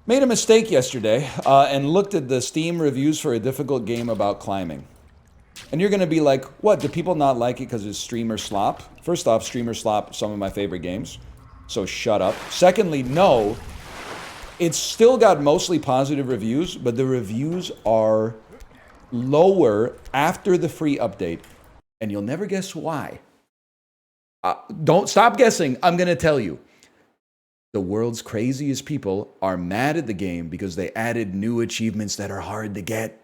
Made a mistake yesterday and looked at the Steam reviews for a difficult game about climbing. And you're going to be like, what, do people not like it because it's streamer slop? First off, streamer slop, some of my favorite games. So shut up. Secondly, no, it's still got mostly positive reviews, but the reviews are lower after the free update. And you'll never guess why. Don't stop guessing. I'm going to tell you. The world's craziest people are mad at the game because they added new achievements that are hard to get.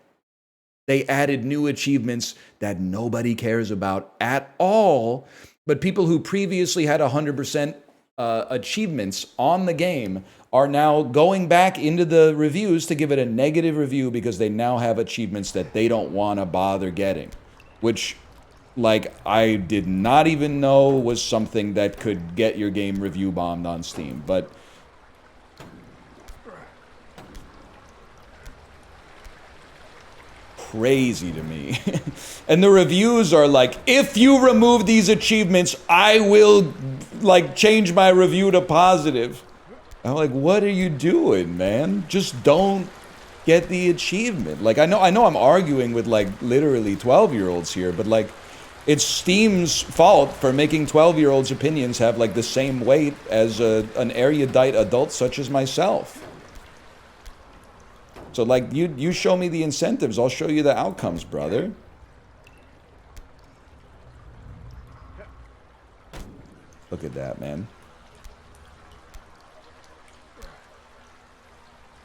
They added new achievements that nobody cares about at all, but people who previously had 100% achievements on the game are now going back into the reviews to give it a negative review because they now have achievements that they don't want to bother getting, which, like, I did not even know was something that could get your game review bombed on Steam, but crazy to me. And the reviews are like, if you remove these achievements, I will, like, change my review to positive. I'm like, what are you doing, man? Just don't get the achievement. Like, I know I'm arguing with, like, literally 12-year-olds here, but, like, it's Steam's fault for making 12-year-olds' opinions have, like, the same weight as an erudite adult such as myself. So, like, you show me the incentives, I'll show you the outcomes, brother. Look at that, man.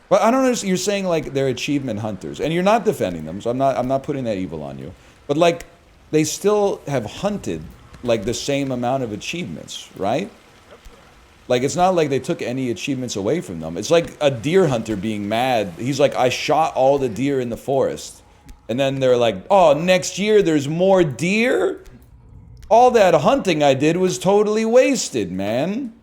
But I don't understand. You're saying, like, they're achievement hunters, and you're not defending them, so I'm not putting that evil on you. But, like, they still have hunted, like, the same amount of achievements, right? Like, it's not like they took any achievements away from them. It's like a deer hunter being mad. He's like, I shot all the deer in the forest. And then they're like, oh, next year there's more deer? All that hunting I did was totally wasted, man.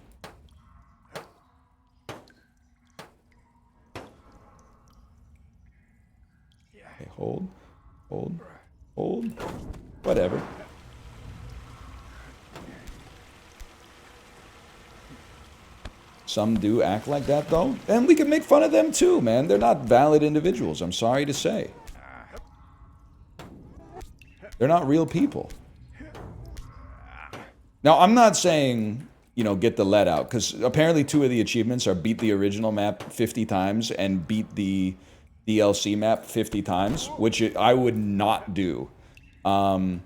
Okay, hold. Whatever. Some do act like that, though. And we can make fun of them, too, man. They're not valid individuals, I'm sorry to say. They're not real people. Now, I'm not saying, you know, get the lead out, because apparently 2 of the achievements are beat the original map 50 times and beat the DLC map 50 times, which I would not do. But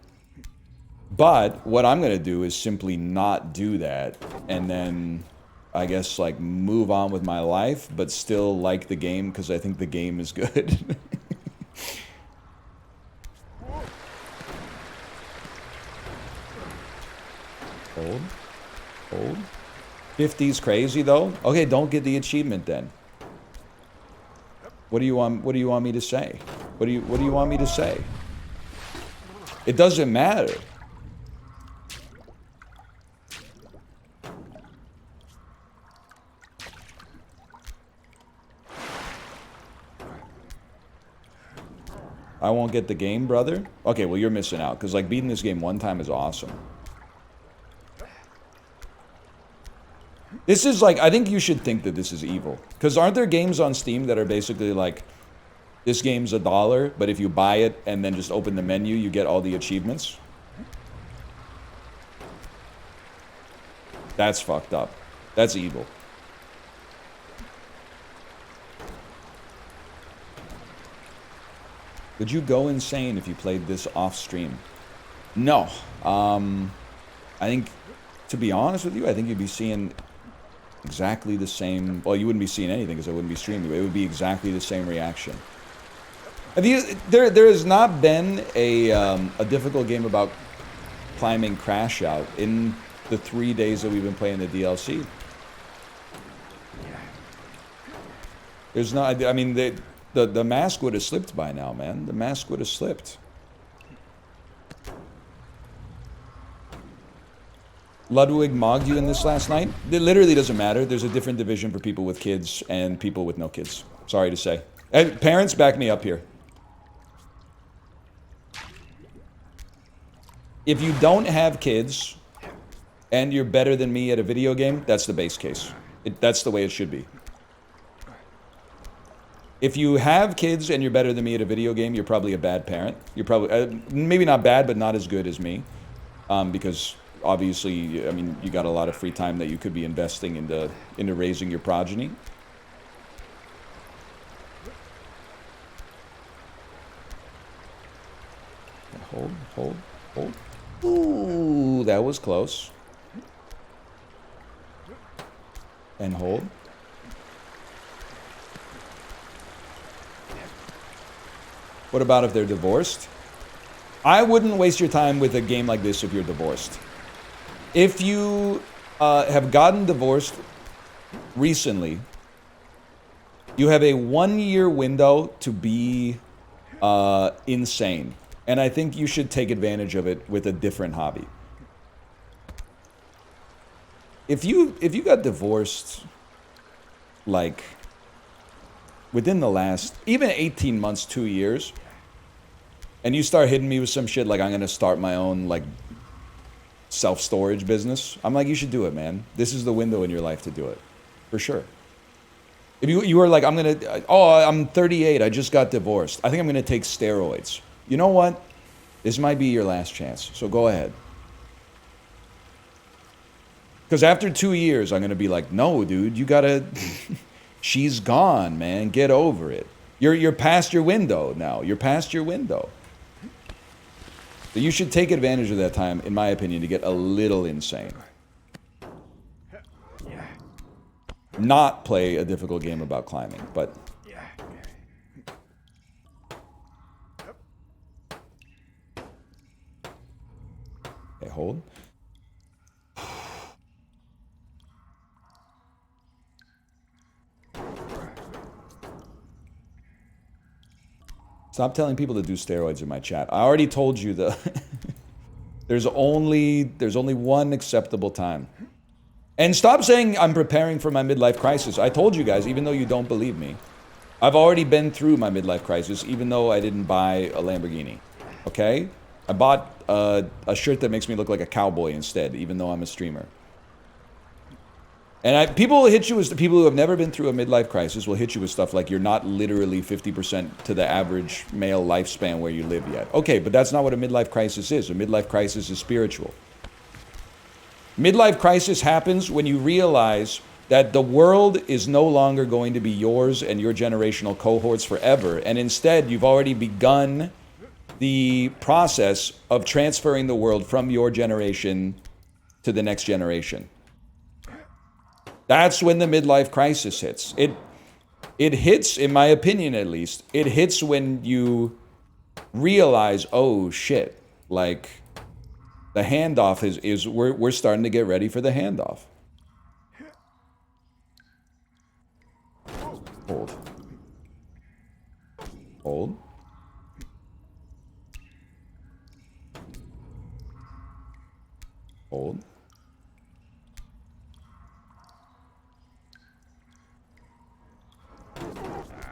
what I'm going to do is simply not do that, and then, I guess, like, move on with my life, but still like the game, because I think the game is good. Hold. 50's crazy, though? Okay, don't get the achievement, then. What do you want me to say? What do you want me to say? It doesn't matter. I won't get the game, brother? Okay, well, you're missing out, because, like, beating this game one time is awesome. This is, like, I think you should think that this is evil. Because aren't there games on Steam that are basically, like, this game's $1, but if you buy it and then just open the menu, you get all the achievements? That's fucked up. That's evil. Would you go insane if you played this off stream? No. I think, to be honest with you, I think you'd be seeing exactly the same... Well, you wouldn't be seeing anything because I wouldn't be streaming. It would be exactly the same reaction. There has not been a difficult game about climbing Crash Out in the 3 days that we've been playing the DLC. There's not... I mean, the mask would have slipped by now, man. The mask would have slipped. Ludwig mogged you in this last night? It literally doesn't matter. There's a different division for people with kids and people with no kids. Sorry to say. And parents, back me up here. If you don't have kids and you're better than me at a video game, that's the base case. That's the way it should be. If you have kids and you're better than me at a video game, you're probably a bad parent. You're probably, maybe not bad, but not as good as me. Because obviously, I mean, you got a lot of free time that you could be investing into raising your progeny. Hold, hold, hold. Ooh, that was close. And hold. What about if they're divorced? I wouldn't waste your time with a game like this if you're divorced. If you have gotten divorced recently, you have a 1-year window to be insane. And I think you should take advantage of it with a different hobby. If you got divorced, like, within the last, even 18 months, 2 years, and you start hitting me with some shit like, I'm going to start my own, like, self-storage business, I'm like, you should do it, man. This is the window in your life to do it. For sure. If you were like, I'm 38, I just got divorced. I think I'm going to take steroids. You know what? This might be your last chance, so go ahead. Because after 2 years, I'm going to be like, no, dude, you got to... She's gone, man. Get over it. You're past your window now. You're past your window. So you should take advantage of that time, in my opinion, to get a little insane. Not play a difficult game about climbing, but... Okay, hold. Stop telling people to do steroids in my chat. I already told you there's only one acceptable time. And stop saying I'm preparing for my midlife crisis. I told you guys, even though you don't believe me, I've already been through my midlife crisis, even though I didn't buy a Lamborghini. Okay? I bought a shirt that makes me look like a cowboy instead, even though I'm a streamer. And people will hit you with, people who have never been through a midlife crisis will hit you with stuff like you're not literally 50% to the average male lifespan where you live yet. Okay, but that's not what a midlife crisis is. A midlife crisis is spiritual. Midlife crisis happens when you realize that the world is no longer going to be yours and your generational cohorts forever, and instead you've already begun the process of transferring the world from your generation to the next generation. That's when the midlife crisis hits. It hits, in my opinion at least, it hits when you realize, oh shit, like the handoff is we're starting to get ready for the handoff. Hold. Hold. Hold.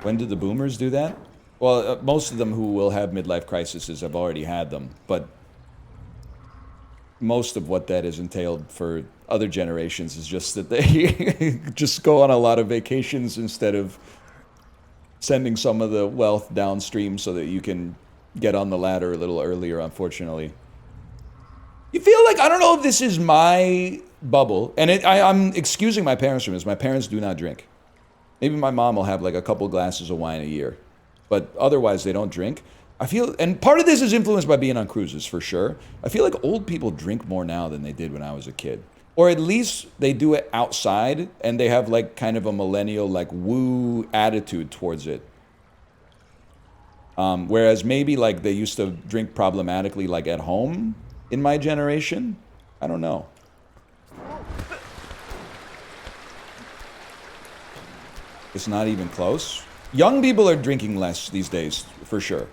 When did the boomers do that? Well, most of them who will have midlife crises have already had them, but most of what that has entailed for other generations is just that they just go on a lot of vacations instead of sending some of the wealth downstream so that you can get on the ladder a little earlier, unfortunately. You feel like, I don't know if this is my bubble, and I'm excusing my parents from this. My parents do not drink. Maybe my mom will have like a couple glasses of wine a year, but otherwise they don't drink. I feel, and part of this is influenced by being on cruises for sure. I feel like old people drink more now than they did when I was a kid. Or at least they do it outside and they have like kind of a millennial like woo attitude towards it. Whereas maybe like they used to drink problematically like at home in my generation. I don't know. It's not even close. Young people are drinking less these days, for sure.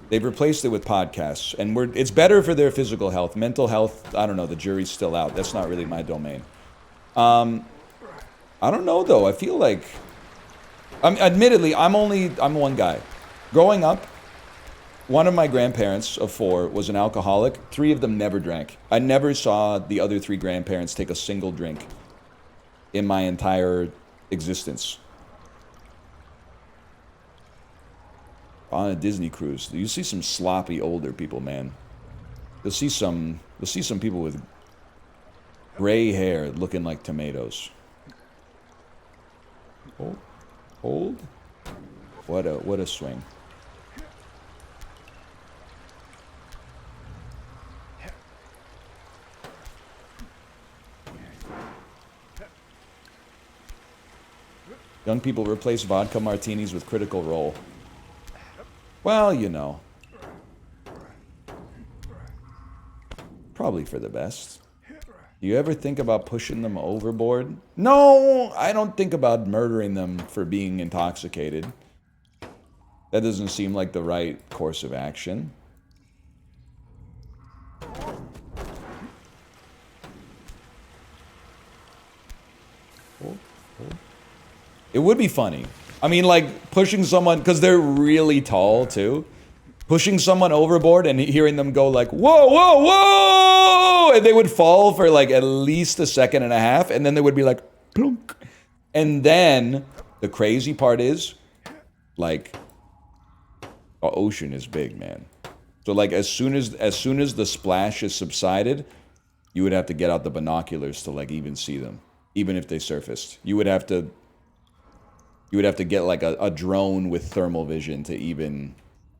They've replaced it with podcasts, and it's better for their physical health. Mental health, I don't know, the jury's still out. That's not really my domain. I don't know, though. I feel like... admittedly, I'm one guy. Growing up, one of my grandparents of 4 was an alcoholic. 3 of them never drank. I never saw the other 3 grandparents take a single drink in my entire existence. on a Disney cruise, you see some sloppy older people, man. You'll see some people with gray hair looking like tomatoes. Hold. What a swing. Young people replace vodka martinis with Critical Role. Well, you know. Probably for the best. Do you ever think about pushing them overboard? No, I don't think about murdering them for being intoxicated. That doesn't seem like the right course of action. It would be funny. I mean, like, pushing someone, because they're really tall, too. Pushing someone overboard and hearing them go like, whoa, whoa, whoa! And they would fall for, like, at least a second and a half, and then they would be like, plunk. And then, the crazy part is, like, the ocean is big, man. So, like, as soon as the splash is subsided, you would have to get out the binoculars to, like, even see them. Even if they surfaced. You would have to get like a drone with thermal vision to even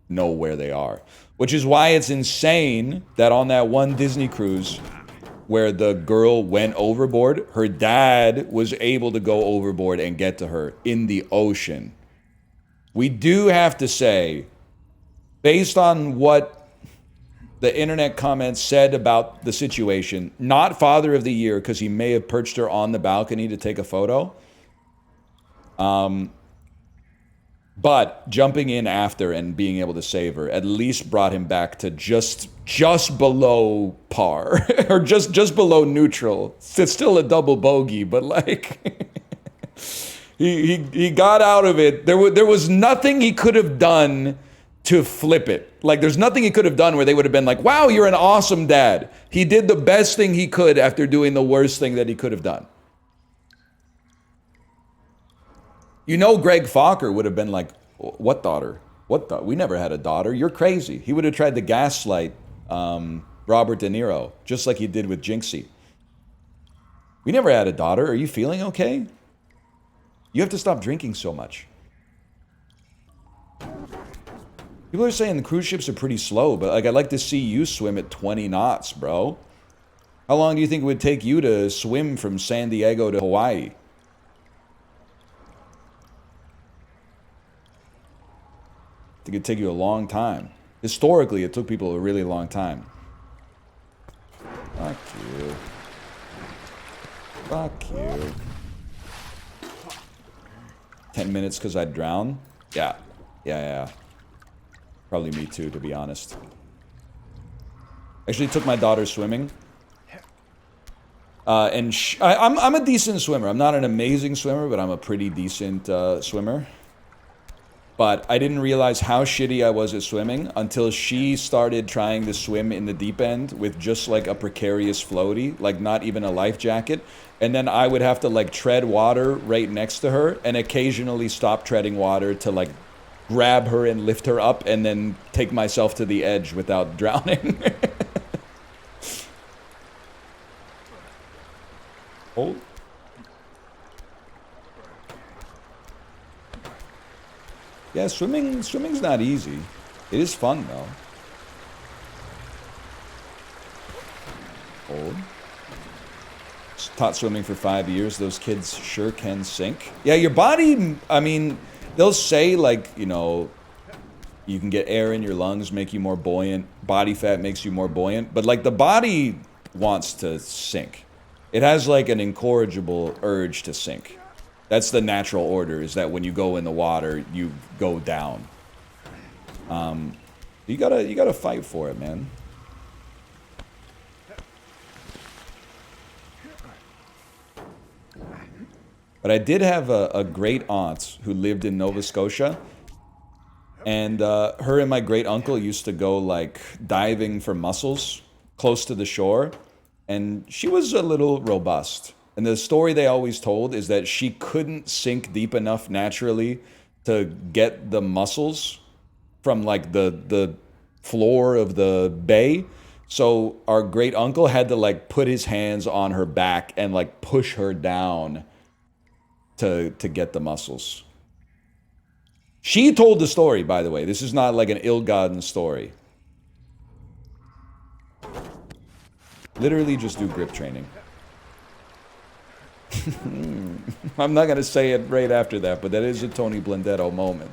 know where they are. Which is why it's insane that on that one Disney cruise where the girl went overboard, her dad was able to go overboard and get to her in the ocean. We do have to say, based on what the internet comments said about the situation, not Father of the Year because he may have perched her on the balcony to take a photo. But jumping in after and being able to save her at least brought him back to just below par or just below neutral. It's still a double bogey, but like he got out of it. There was nothing he could have done to flip it. Like there's nothing he could have done where they would have been like, "Wow, you're an awesome dad." He did the best thing he could after doing the worst thing that he could have done. You know, Greg Fokker would have been like, what daughter? We never had a daughter. You're crazy. He would have tried to gaslight Robert De Niro, just like he did with Jinxie. We never had a daughter. Are you feeling okay? You have to stop drinking so much. People are saying the cruise ships are pretty slow, but like I'd like to see you swim at 20 knots, bro. How long do you think it would take you to swim from San Diego to Hawaii? I think it'd take you a long time. Historically, it took people a really long time. Fuck you. Fuck you. 10 minutes because I'd drown? Yeah. Probably me too, to be honest. Actually took my daughter swimming. And I'm a decent swimmer. I'm not an amazing swimmer, but I'm a pretty decent swimmer. But I didn't realize how shitty I was at swimming until she started trying to swim in the deep end with just like a precarious floaty, like not even a life jacket. And then I would have to like tread water right next to her and occasionally stop treading water to like grab her and lift her up and then take myself to the edge without drowning. Hold. Yeah, swimming's not easy. It is fun though. Hold. Taught swimming for 5 years. Those kids sure can sink. Yeah, your body, I mean, they'll say like, you know, you can get air in your lungs, make you more buoyant. Body fat makes you more buoyant. But like the body wants to sink. It has like an incorrigible urge to sink. That's the natural order, is that when you go in the water, you go down. You gotta fight for it, man. But I did have a great aunt who lived in Nova Scotia. And her and my great uncle used to go like diving for mussels close to the shore. And she was a little robust. And the story they always told is that she couldn't sink deep enough naturally to get the mussels from like the floor of the bay. So our great uncle had to like put his hands on her back and like push her down to get the muscles. She told the story, by the way. This is not like an ill-gotten story. Literally just do grip training. I'm not going to say it right after that, but that is a Tony Blendetto moment.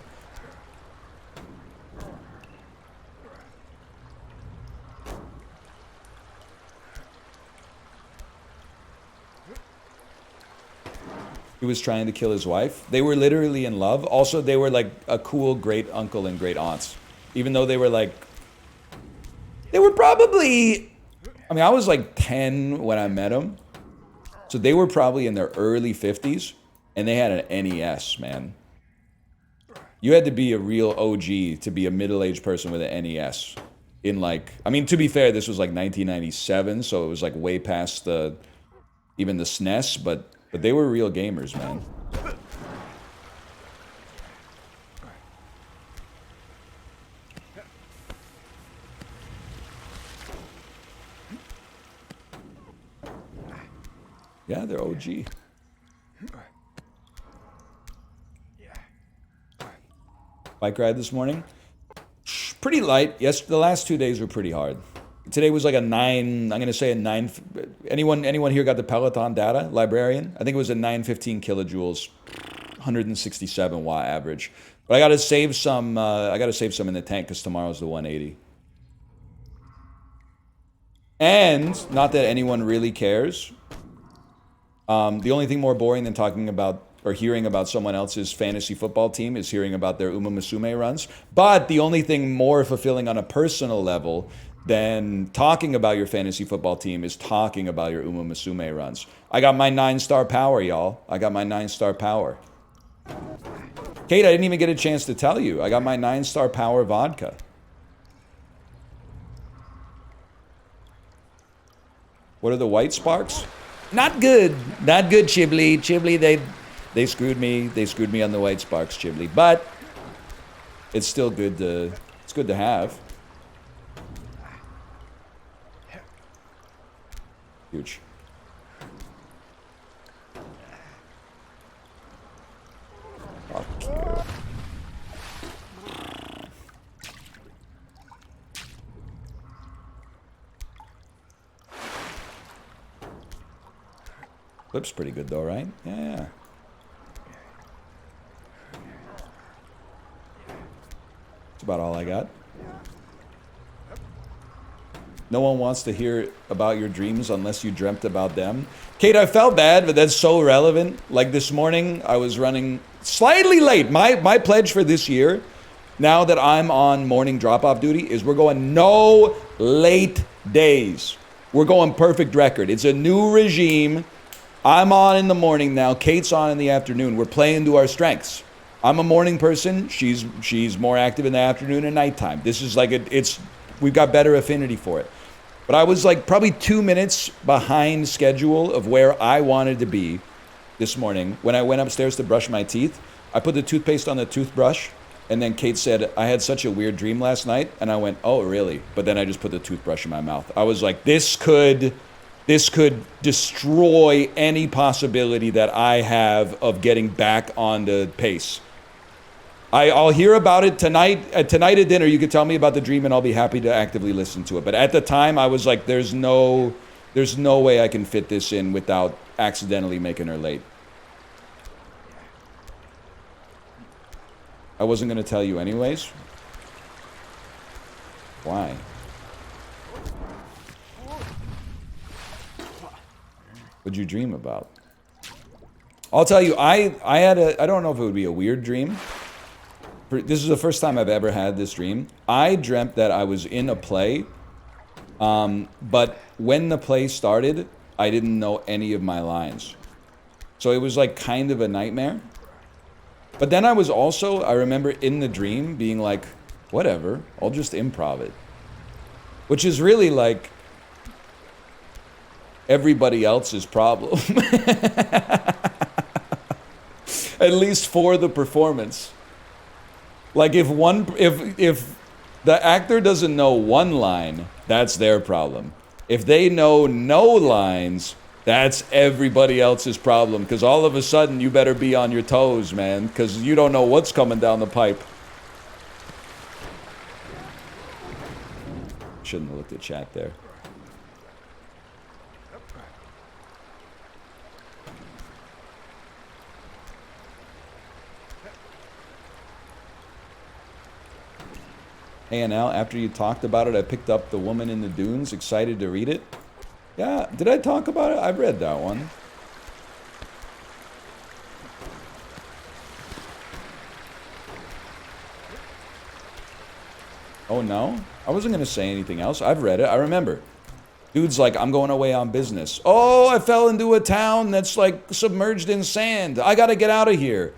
He was trying to kill his wife. They were literally in love. Also, they were like a cool great uncle and great aunts. Even though they were like... They were probably... I mean, I was like 10 when I met them. So they were probably in their early 50s. And they had an NES, man. You had to be a real OG to be a middle-aged person with an NES. In like... I mean, to be fair, this was like 1997. So it was like way past the... Even the SNES, but they were real gamers, man. Yeah, they're OG. Bike ride this morning? Pretty light. Yes, the last 2 days were pretty hard. Today was like a 9, I'm going to say a 9. Anyone here got the Peloton data? Librarian? I think it was a 915 kilojoules, 167 watt average. But I got to save some in the tank because tomorrow's the 180. And, not that anyone really cares, the only thing more boring than talking about or hearing about someone else's fantasy football team is hearing about their Uma Musume runs. But the only thing more fulfilling on a personal level than talking about your fantasy football team is talking about your Uma Musume runs. I got my 9-star power, y'all. I got my 9-star power. Kate, I didn't even get a chance to tell you. I got my 9-star power vodka. What are the white sparks? Not good. Not good, Chiblee. Chiblee, they screwed me. They screwed me on the white sparks, Chiblee. But it's still good to have. Huge. Fuck you. Clip's pretty good though, right? Yeah. That's about all I got. No one wants to hear about your dreams unless you dreamt about them. Kate, I felt bad, but that's so relevant. Like this morning, I was running slightly late. My pledge for this year, now that I'm on morning drop-off duty, is we're going no late days. We're going perfect record. It's a new regime. I'm on in the morning now. Kate's on in the afternoon. We're playing to our strengths. I'm a morning person. She's more active in the afternoon and nighttime. This is like we've got better affinity for it. But I was like probably 2 minutes behind schedule of where I wanted to be this morning. When I went upstairs to brush my teeth, I put the toothpaste on the toothbrush, and then Kate said, I had such a weird dream last night, and I went, oh, really? But then I just put the toothbrush in my mouth. I was like, this could destroy any possibility that I have of getting back on the pace. I'll hear about it tonight. Tonight at dinner, you could tell me about the dream, and I'll be happy to actively listen to it. But at the time, I was like, there's no way I can fit this in without accidentally making her late. I wasn't going to tell you anyways. Why? What'd you dream about? I'll tell you, I don't know if it would be a weird dream. This is the first time I've ever had this dream. I dreamt that I was in a play, but when the play started, I didn't know any of my lines. So it was like kind of a nightmare. But then I remember in the dream being like, whatever, I'll just improv it. Which is really like everybody else's problem. At least for the performance. Like if the actor doesn't know one line, that's their problem. If they know no lines, that's everybody else's problem. Because all of a sudden, you better be on your toes, man. Because you don't know what's coming down the pipe. Shouldn't have looked at chat there. A&L, after you talked about it, I picked up The Woman in the Dunes. Excited to read it. Yeah, did I talk about it? I've read that one. Oh, no? I wasn't going to say anything else. I've read it. I remember. Dude's like, I'm going away on business. Oh, I fell into a town that's like submerged in sand. I got to get out of here.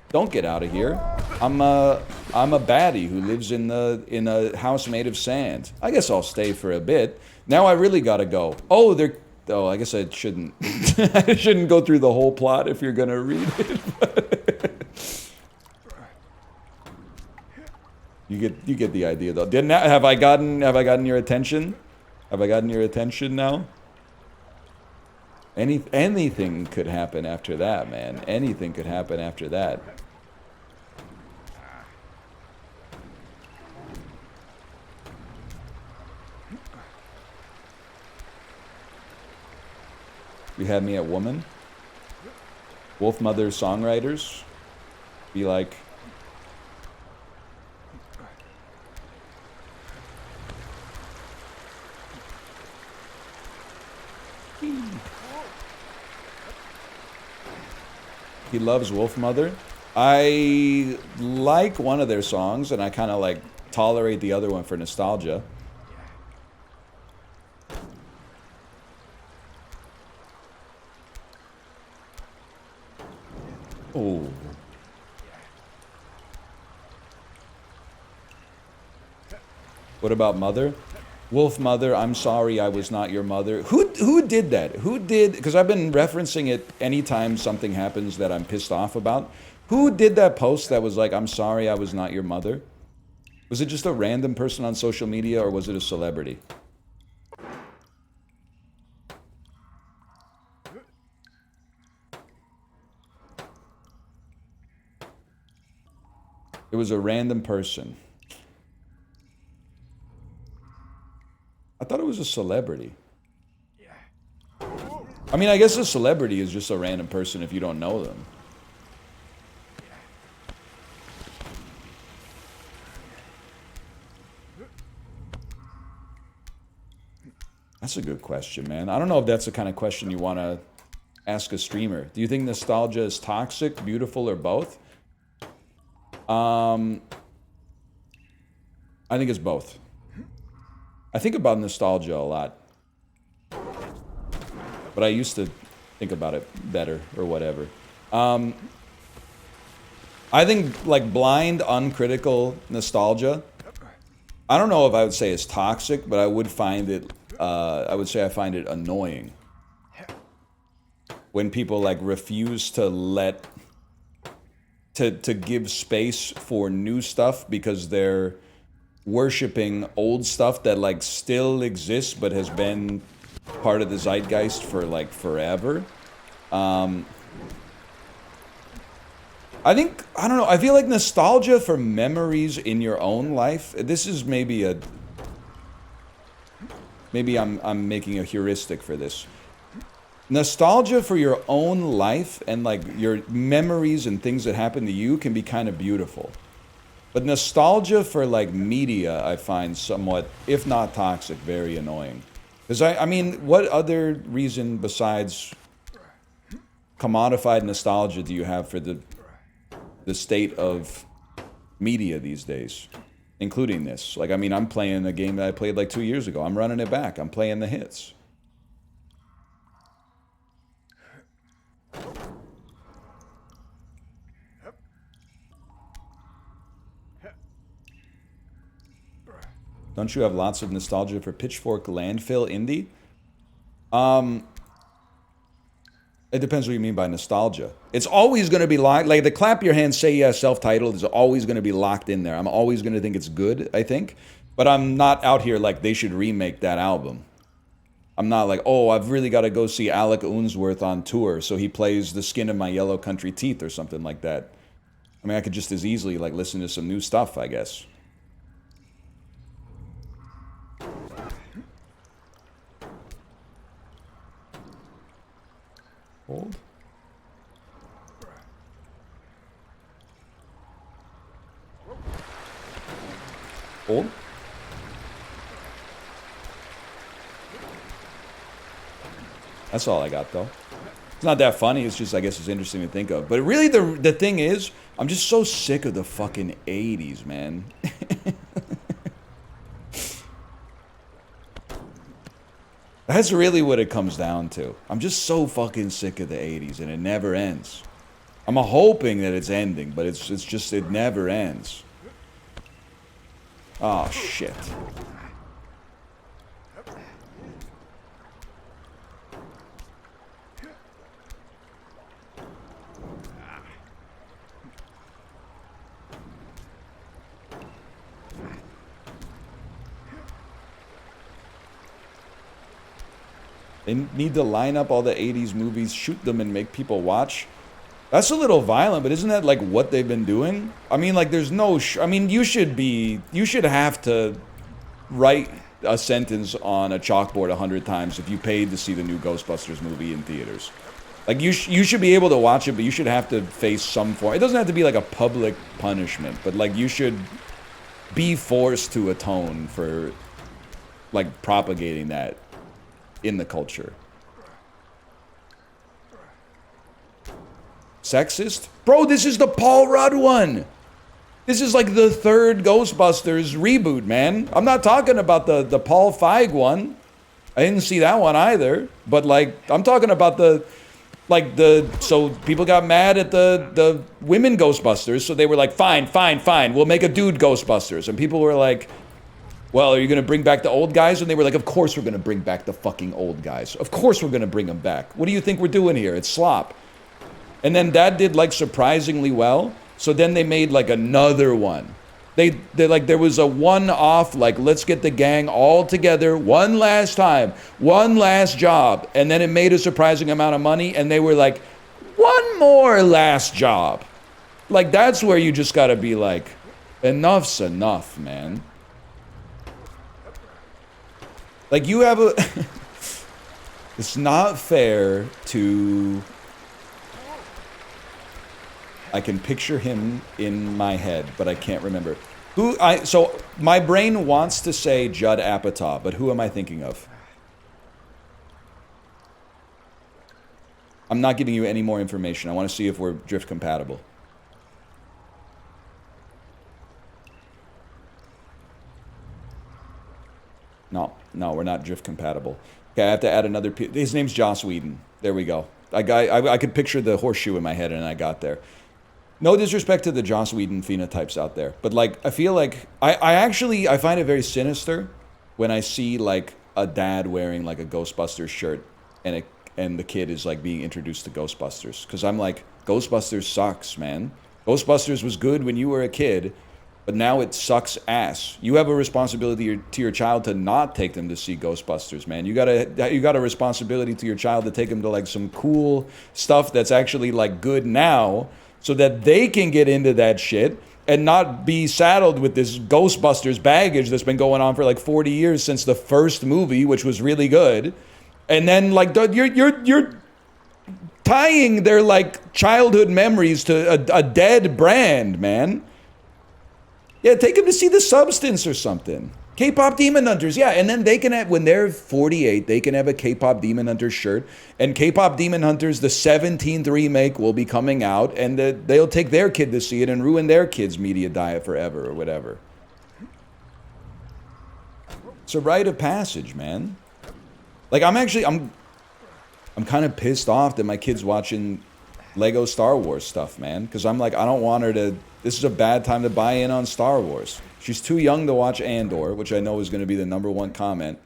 Don't get out of here. I'm a baddie who lives in a house made of sand. I guess I'll stay for a bit. Now I really gotta go. Oh, I guess I shouldn't. I shouldn't go through the whole plot if you're gonna read it. You get the idea though. Have I gotten your attention? Have I gotten your attention now? Anything could happen after that, man. Anything could happen after that. You had me at woman. Wolf Mother songwriters. Be like... He loves Wolf Mother. I like one of their songs, and I kind of like tolerate the other one for nostalgia. Oh. What about Mother? Wolf Mother, I'm sorry I was not your mother. Who did that? Who did, because I've been referencing it anytime something happens that I'm pissed off about. Who did that post that was like, I'm sorry I was not your mother? Was it just a random person on social media, or was it a celebrity? It was a random person. I thought it was a celebrity. I mean, I guess a celebrity is just a random person if you don't know them. That's a good question, man. I don't know if that's the kind of question you want to ask a streamer. Do you think nostalgia is toxic, beautiful, or both? I think it's both. I think about nostalgia a lot. But I used to think about it better, or whatever. I think, like, blind, uncritical nostalgia, I don't know if I would say it's toxic, but I would find it, I would say I find it annoying. When people, like, refuse to to give space for new stuff because they're worshipping old stuff that, like, still exists but has been part of the zeitgeist for, like, forever. I think, I don't know, I feel like nostalgia for memories in your own life, this is maybe I'm making a heuristic for this. Nostalgia for your own life and, like, your memories and things that happen to you can be kind of beautiful. But nostalgia for, like, media, I find somewhat, if not toxic, very annoying. Because, I mean, what other reason besides commodified nostalgia do you have for the state of media these days? Including this. Like, I mean, I'm playing a game that I played, like, 2 years ago. I'm running it back. I'm playing the hits. Don't you have lots of nostalgia for Pitchfork Landfill Indie? It depends what you mean by nostalgia. It's always going to be locked. Like the clap your hands, say yes, self-titled is always going to be locked in there. I'm always going to think it's good, I think. But I'm not out here like they should remake that album. I'm not like, oh, I've really got to go see Alec Unsworth on tour so he plays The Skin of My Yellow Country Teeth or something like that. I mean, I could just as easily like listen to some new stuff, I guess. Hold. Hold. That's all I got, though. It's not that funny. It's just, I guess, it's interesting to think of. But really, the thing is, I'm just so sick of the fucking 80s, man. That's really what it comes down to. I'm just so fucking sick of the 80s, and it never ends. I'm hoping that it's ending, but it's just, it never ends. Oh, shit. They need to line up all the 80s movies, shoot them, and make people watch. That's a little violent, but isn't that like what they've been doing? I mean, like, there's no... I mean, you should have to write a sentence on a chalkboard 100 times if you paid to see the new Ghostbusters movie in theaters. Like, you should be able to watch it, but you should have to face some form. It doesn't have to be like a public punishment, but like, you should be forced to atone for, like, propagating that in the culture. Sexist? Bro, this is the Paul Rudd one. This is like the third Ghostbusters reboot, man. I'm not talking about the Paul Feig one. I didn't see that one either. But like, I'm talking about so people got mad at the women Ghostbusters, so they were like, fine, we'll make a dude Ghostbusters. And people were like, well, are you going to bring back the old guys? And they were like, of course we're going to bring back the fucking old guys. Of course we're going to bring them back. What do you think we're doing here? It's slop. And then that did like surprisingly well. So then they made like another one. They like, there was a one-off, like, let's get the gang all together one last time, one last job. And then it made a surprising amount of money. And they were like, one more last job. Like, that's where you just got to be like, enough's enough, man. Like, you have a... It's not fair to... I can picture him in my head, but I can't remember. So, my brain wants to say Judd Apatow, but who am I thinking of? I'm not giving you any more information. I want to see if we're drift compatible. No, we're not drift compatible. Okay, I have to add another... His name's Joss Whedon. There we go. I could picture the horseshoe in my head, and I got there. No disrespect to the Joss Whedon phenotypes out there, but like, I feel like... I find it very sinister when I see like a dad wearing like a Ghostbusters shirt, and the kid is like being introduced to Ghostbusters. Because I'm like, Ghostbusters sucks, man. Ghostbusters was good when you were a kid, but now it sucks ass. You have a responsibility to your child to not take them to see Ghostbusters, man. You got a responsibility to your child to take them to like some cool stuff that's actually like good now, so that they can get into that shit and not be saddled with this Ghostbusters baggage that's been going on for like 40 years since the first movie, which was really good. And then like you're tying their like childhood memories to a dead brand, man. Yeah, take them to see The Substance or something. K-pop Demon Hunters, yeah. And then they can have, when they're 48, they can have a K-pop Demon Hunters shirt. And K-pop Demon Hunters, the 17th remake, will be coming out. And they'll take their kid to see it and ruin their kid's media diet forever or whatever. It's a rite of passage, man. Like, I'm kind of pissed off that my kid's watching Lego Star Wars stuff, man. Because I'm like, I don't want her to... This is a bad time to buy in on Star Wars. She's too young to watch Andor, which I know is going to be the #1 comment.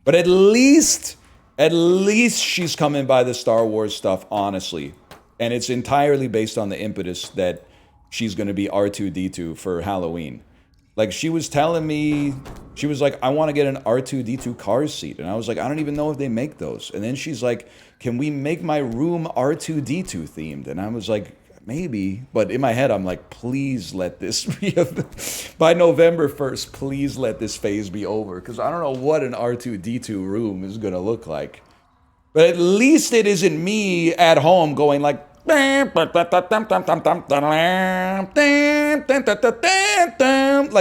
But at least At least she's coming by the Star Wars stuff, honestly. And it's entirely based on the impetus that she's going to be R2-D2 for Halloween. Like, she was telling me, she was like, I want to get an R2-D2 car seat. And I was like, I don't even know if they make those. And then she's like, can we make my room R2-D2 themed? And I was like, maybe. But in my head, I'm like, please let this be, by November 1st, please let this phase be over. Because I don't know what an R2-D2 room is going to look like. But at least it isn't me at home going like, like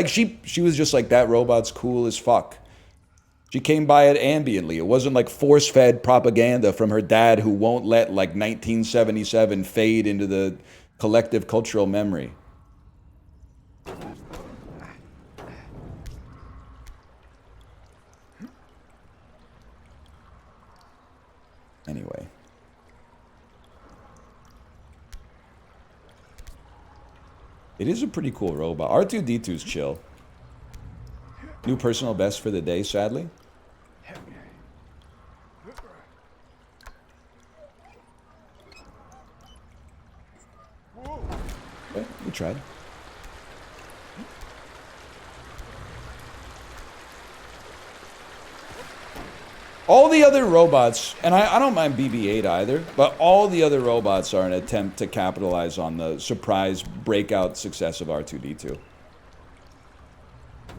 she was just like, that robot's cool as fuck. She came by it ambiently. It wasn't like force-fed propaganda from her dad who won't let like 1977 fade into the collective cultural memory. Anyway. It is a pretty cool robot. R2-D2's chill. New personal best for the day, sadly. Okay, we tried. All the other robots, and I don't mind BB-8 either, but all the other robots are an attempt to capitalize on the surprise breakout success of R2-D2.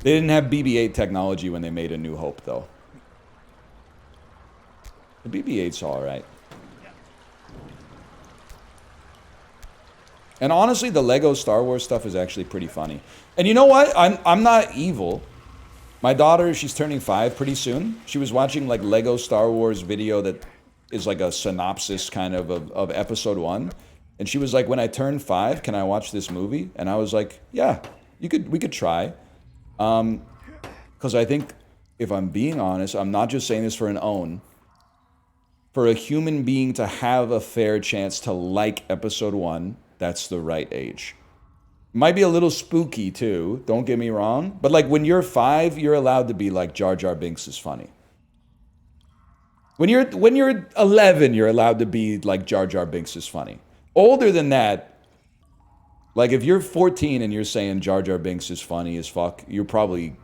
They didn't have BB-8 technology when they made A New Hope, though. The BB-8's alright. And honestly, the Lego Star Wars stuff is actually pretty funny. And you know what? I'm not evil. My daughter, she's turning 5 pretty soon. She was watching like Lego Star Wars video that is like a synopsis kind of episode 1. And she was like, when I turn 5, can I watch this movie? And I was like, yeah, we could try. Because I think, if I'm being honest, I'm not just saying this for an own. For a human being to have a fair chance to like episode 1, that's the right age. Might be a little spooky too, don't get me wrong. But like when you're 5, you're allowed to be like Jar Jar Binks is funny. When you're 11, you're allowed to be like Jar Jar Binks is funny. Older than that, like if you're 14 and you're saying Jar Jar Binks is funny as fuck, you're probably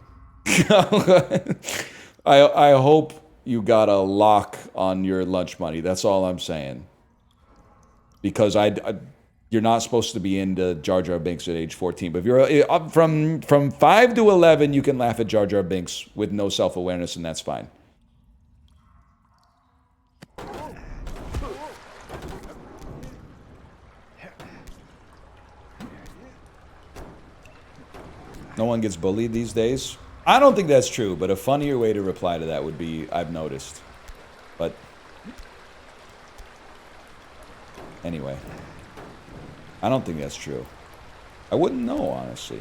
I hope you got a lock on your lunch money. That's all I'm saying. Because you're not supposed to be into Jar Jar Binks at age 14. But if you're up from 5 to 11, you can laugh at Jar Jar Binks with no self-awareness, and that's fine. No one gets bullied these days? I don't think that's true, but a funnier way to reply to that would be, I've noticed. But anyway. I don't think that's true. I wouldn't know, honestly.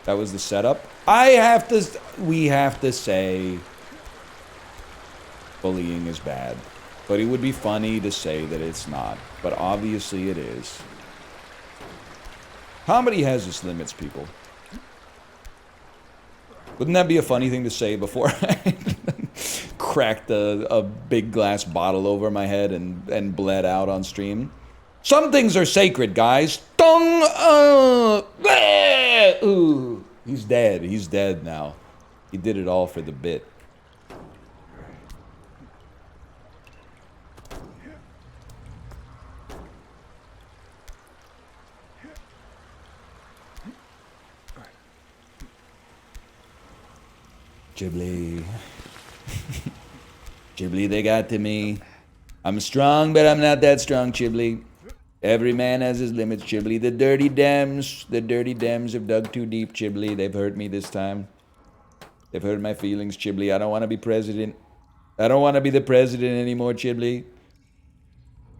That was the setup. We have to say bullying is bad. But it would be funny to say that it's not. But obviously it is. Comedy has its limits, people. Wouldn't that be a funny thing to say before I cracked a big glass bottle over my head and bled out on stream? Some things are sacred, guys. Ooh. He's dead. He's dead now. He did it all for the bit. Ghibli. Ghibli, they got to me. I'm strong, but I'm not that strong, Ghibli. Every man has his limits, Ghibli. The dirty Dems have dug too deep, Ghibli. They've hurt me this time. They've hurt my feelings, Ghibli. I don't want to be president. I don't want to be the president anymore, Ghibli.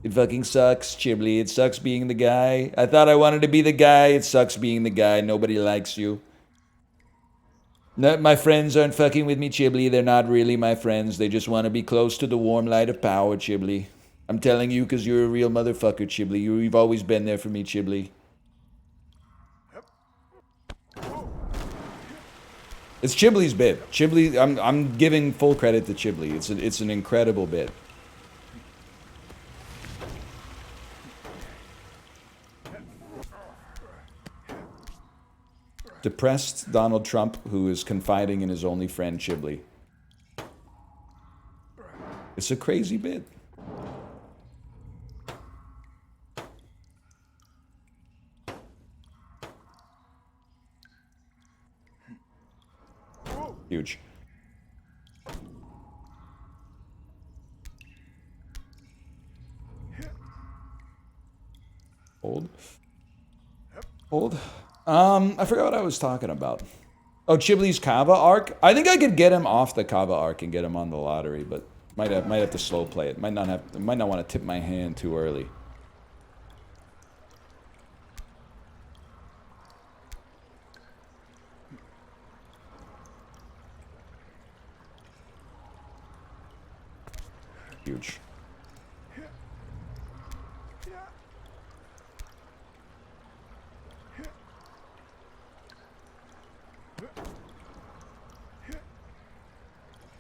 It fucking sucks, Ghibli. It sucks being the guy. I thought I wanted to be the guy. It sucks being the guy. Nobody likes you. No, my friends aren't fucking with me, Ghibli. They're not really my friends. They just want to be close to the warm light of power, Ghibli. I'm telling you because you're a real motherfucker, Ghibli. You've always been there for me, Ghibli. It's Chibley's bit. Chibley, I'm giving full credit to Chibley. It's an incredible bit. Depressed Donald Trump, who is confiding in his only friend Chibley. It's a crazy bit. Huge. Hold. Hold. I forgot what I was talking about. Oh, Chibley's Kava arc? I think I could get him off the Kava arc and get him on the lottery, but might have to slow play it. Might not want to tip my hand too early. Huge.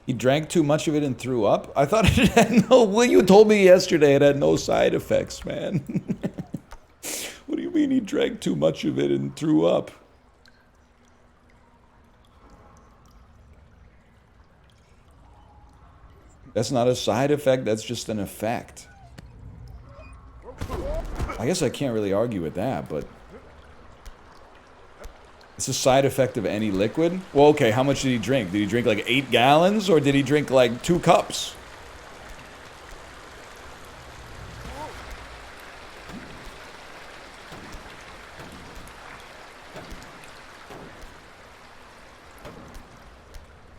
He drank too much of it and threw up? I thought it had no... Well, you told me yesterday it had no side effects, man. What do you mean he drank too much of it and threw up? That's not a side effect, that's just an effect. I guess I can't really argue with that, but... It's a side effect of any liquid? Well, okay, how much did he drink? Did he drink like 8 gallons, or did he drink like 2 cups?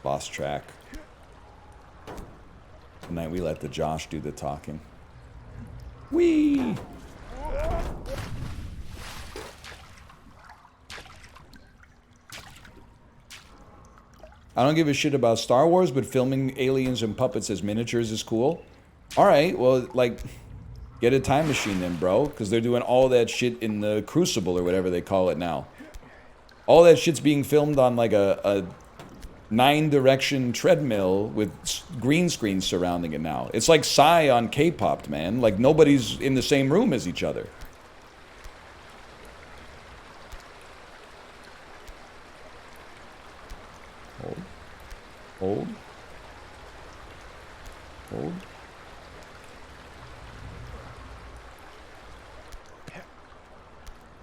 Lost track. Tonight we let the Josh do the talking. Whee! I don't give a shit about Star Wars, but filming aliens and puppets as miniatures is cool. Alright, well, like, get a time machine then, bro. Because they're doing all that shit in the Crucible, or whatever they call it now. All that shit's being filmed on, like, a 9-direction treadmill with green screens surrounding it now. It's like Psy on K-pop, man. Like, nobody's in the same room as each other. Hold. Hold. Hold.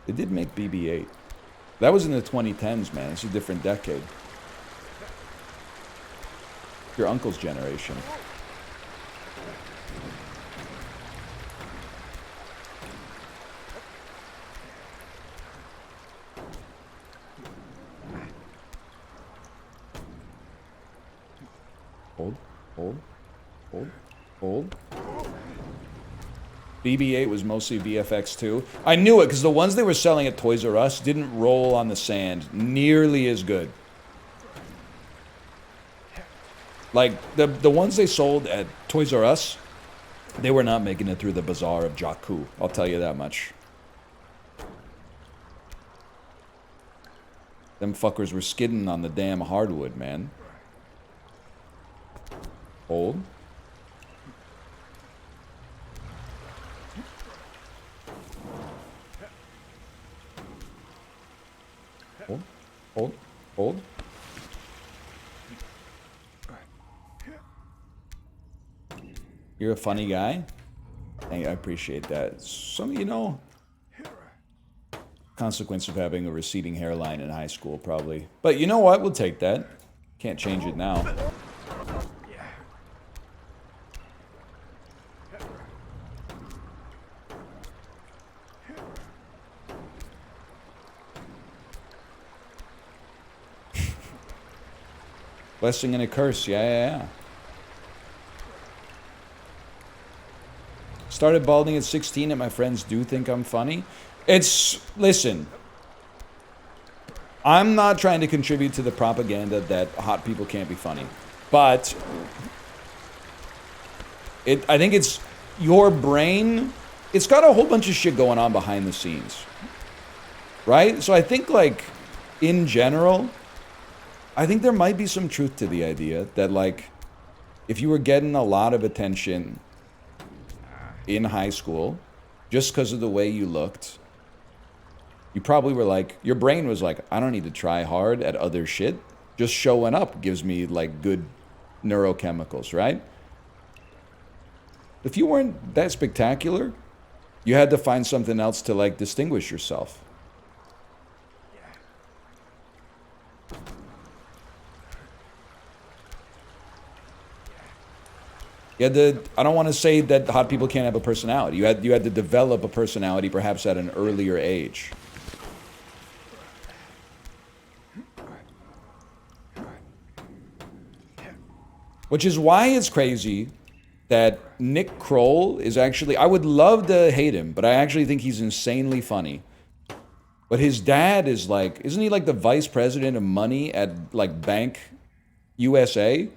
They did make BB-8. That was in the 2010s, man. It's a different decade. Your uncle's generation. Hold, hold, hold, hold. BB-8 was mostly VFX too. I knew it, because the ones they were selling at Toys R Us didn't roll on the sand nearly as good. Like, the ones they sold at Toys R Us, they were not making it through the bazaar of Jakku. I'll tell you that much. Them fuckers were skidding on the damn hardwood, man. Hold. Hold. Hold. Hold. You're a funny guy. I appreciate that. Some, you know, consequence of having a receding hairline in high school, probably. But you know what? We'll take that. Can't change it now. Blessing and a curse. Yeah. Started balding at 16 and my friends do think I'm funny. Listen, I'm not trying to contribute to the propaganda that hot people can't be funny. But I think it's your brain, it's got a whole bunch of shit going on behind the scenes. Right? So I think, like, in general, I think there might be some truth to the idea that, like, if you were getting a lot of attention in high school just because of the way you looked, you probably were like, your brain was like, I don't need to try hard at other shit. Just showing up gives me, like, good neurochemicals, right? If you weren't that spectacular, you had to find something else to, like, distinguish yourself. You had to, I don't want to say that hot people can't have a personality. You had to develop a personality perhaps at an earlier age. Which is why it's crazy that Nick Kroll is actually, I would love to hate him, but I actually think he's insanely funny. But his dad is like, isn't he like the vice president of money at like Bank USA?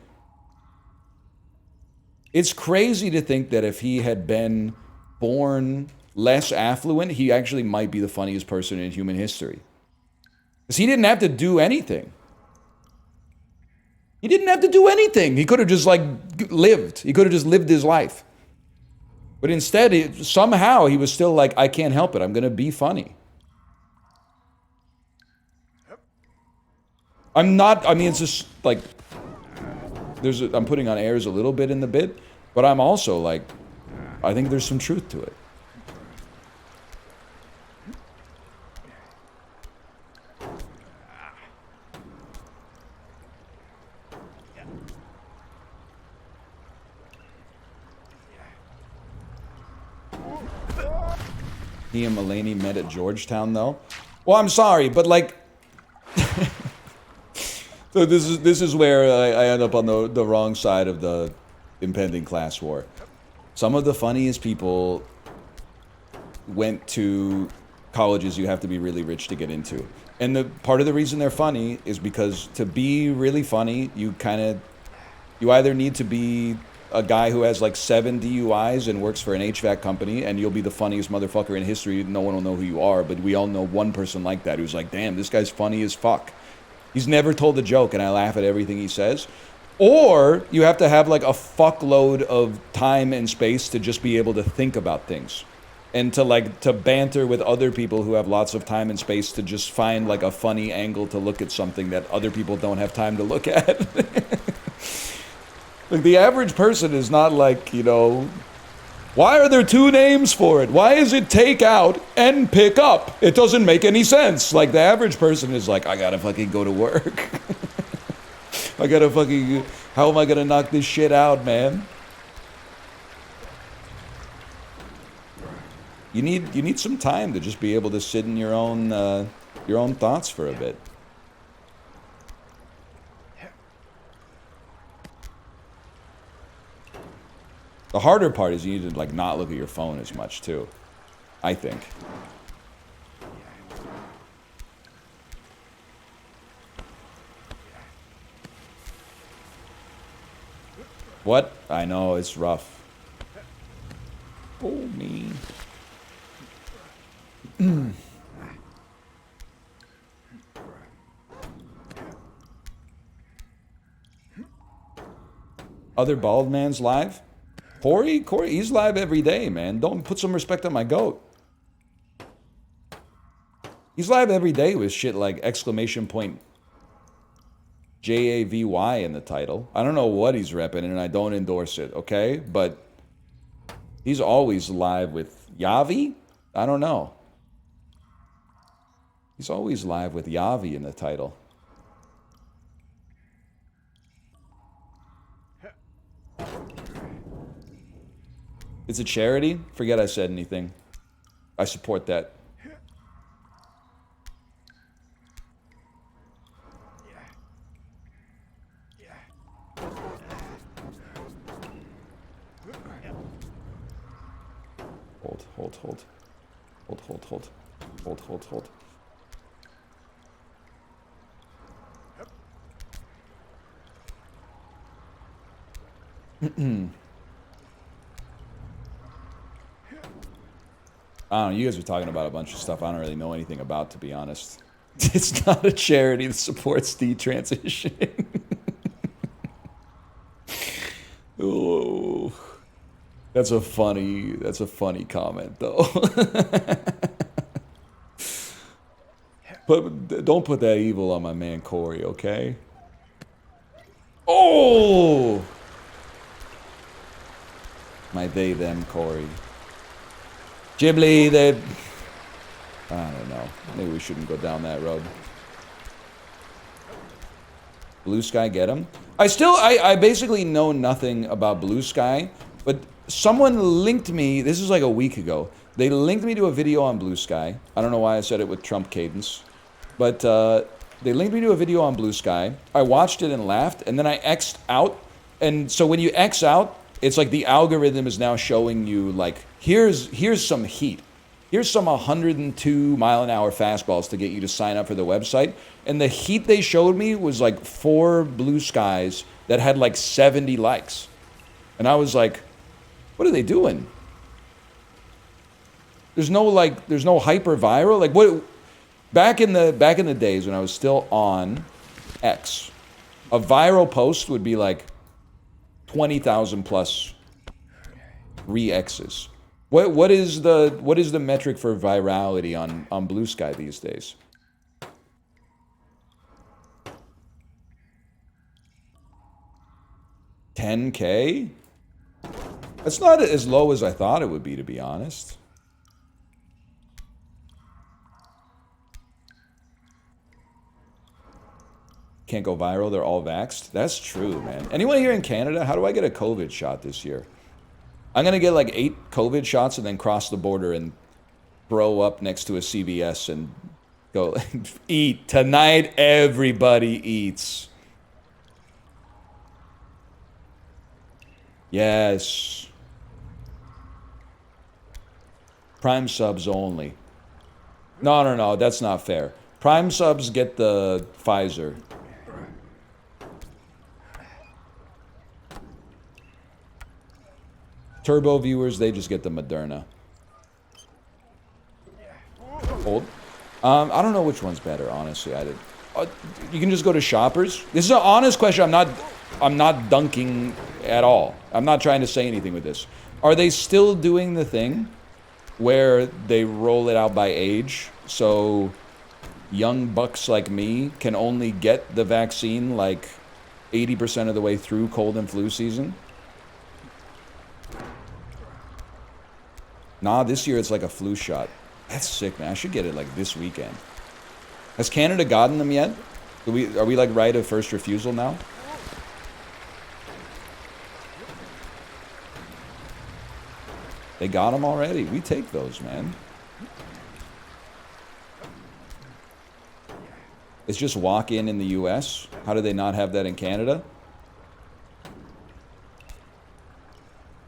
It's crazy to think that if he had been born less affluent, he actually might be the funniest person in human history. Because he didn't have to do anything. He didn't have to do anything. He could have just, like, lived. He could have just lived his life. But instead, somehow he was still like, I can't help it. I'm going to be funny. I'm not, I mean, it's just, like, I'm putting on airs a little bit in the bit, but I'm also, like, I think there's some truth to it. He and Mulaney met at Georgetown, though. Well, I'm sorry, but like, so this is where I end up on the wrong side of the impending class war. Some of the funniest people went to colleges you have to be really rich to get into, and the part of the reason they're funny is because to be really funny, you either need to be a guy who has like 7 DUIs and works for an HVAC company, and you'll be the funniest motherfucker in history. No one will know who you are, but we all know one person like that who's like, damn, this guy's funny as fuck. He's never told a joke, and I laugh at everything he says. Or you have to have like a fuckload of time and space to just be able to think about things. And to banter with other people who have lots of time and space to just find like a funny angle to look at something that other people don't have time to look at. Like, the average person is not like, you know, why are there 2 names for it? Why is it take out and pick up? It doesn't make any sense. Like, the average person is like, I gotta fucking go to work. I gotta fucking, how am I gonna knock this shit out, man? You need some time to just be able to sit in your own thoughts for a bit. The harder part is you need to, like, not look at your phone as much, too. I think. What? I know, it's rough. Oh, me. Other bald man's live? Corey, he's live every day, man. Don't put some respect on my goat. He's live every day with shit like exclamation point JAVY in the title. I don't know what he's repping, and I don't endorse it, okay? But he's always live with Yavi? I don't know. He's always live with Yavi in the title. It's a charity? Forget I said anything. I support that. Hold. I don't know, you guys were talking about a bunch of stuff I don't really know anything about, to be honest. It's not a charity that supports detransition. Oh, that's a funny comment though. But don't put that evil on my man Corey, okay? Oh! My they, them, Corey. Ghibli, they... I don't know. Maybe we shouldn't go down that road. Blue Sky, get him? I basically know nothing about Blue Sky, but someone linked me, this is like a week ago, they linked me to a video on Blue Sky. I don't know why I said it with Trump cadence, but they linked me to a video on Blue Sky. I watched it and laughed, and then I X'd out, and so when you X out, it's like the algorithm is now showing you, like, here's some heat. Here's some 102-mile-an-hour fastballs to get you to sign up for the website. And the heat they showed me was like 4 Blue Skies that had like 70 likes. And I was like, what are they doing? There's no hyper viral. Like what? Back in the days when I was still on X, a viral post would be like 20,000 plus re-X's. What is the metric for virality on Blue Sky these days? $10K? That's not as low as I thought it would be, to be honest. Can't go viral, they're all vaxxed. That's true, man. Anyone here in Canada, how do I get a COVID shot this year? I'm gonna get like 8 COVID shots and then cross the border and throw up next to a CVS and go eat. Tonight, everybody eats. Yes. Prime subs only. No, that's not fair. Prime subs get the Pfizer. Turbo viewers, they just get the Moderna. Old? I don't know which one's better, honestly. You can just go to Shoppers. This is an honest question. I'm not dunking at all. I'm not trying to say anything with this. Are they still doing the thing where they roll it out by age? So young bucks like me can only get the vaccine like 80% of the way through cold and flu season? Nah, this year it's like a flu shot. That's sick, man. I should get it like this weekend. Has Canada gotten them yet? Are we like right of first refusal now? They got them already. We take those, man. It's just walk in the US. How do they not have that in Canada?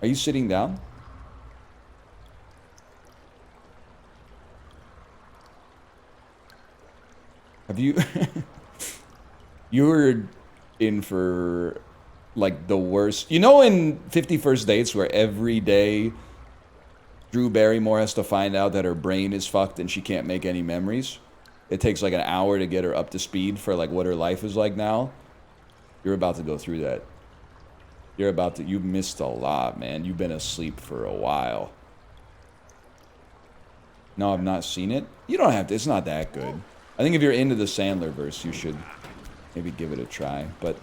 Are you sitting down? Have you... You were in for, like, the worst... You know in 50 First Dates where every day Drew Barrymore has to find out that her brain is fucked and she can't make any memories? It takes, like, an hour to get her up to speed for, like, what her life is like now. You're about to go through that. You've missed a lot, man. You've been asleep for a while. No, I've not seen it. You don't have to. It's not that good. I think if you're into the Sandler verse, you should maybe give it a try, but...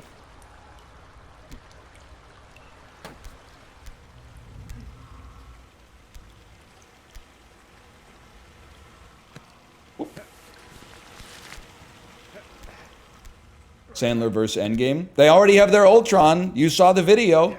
Sandler versus Endgame. They already have their Ultron. You saw the video.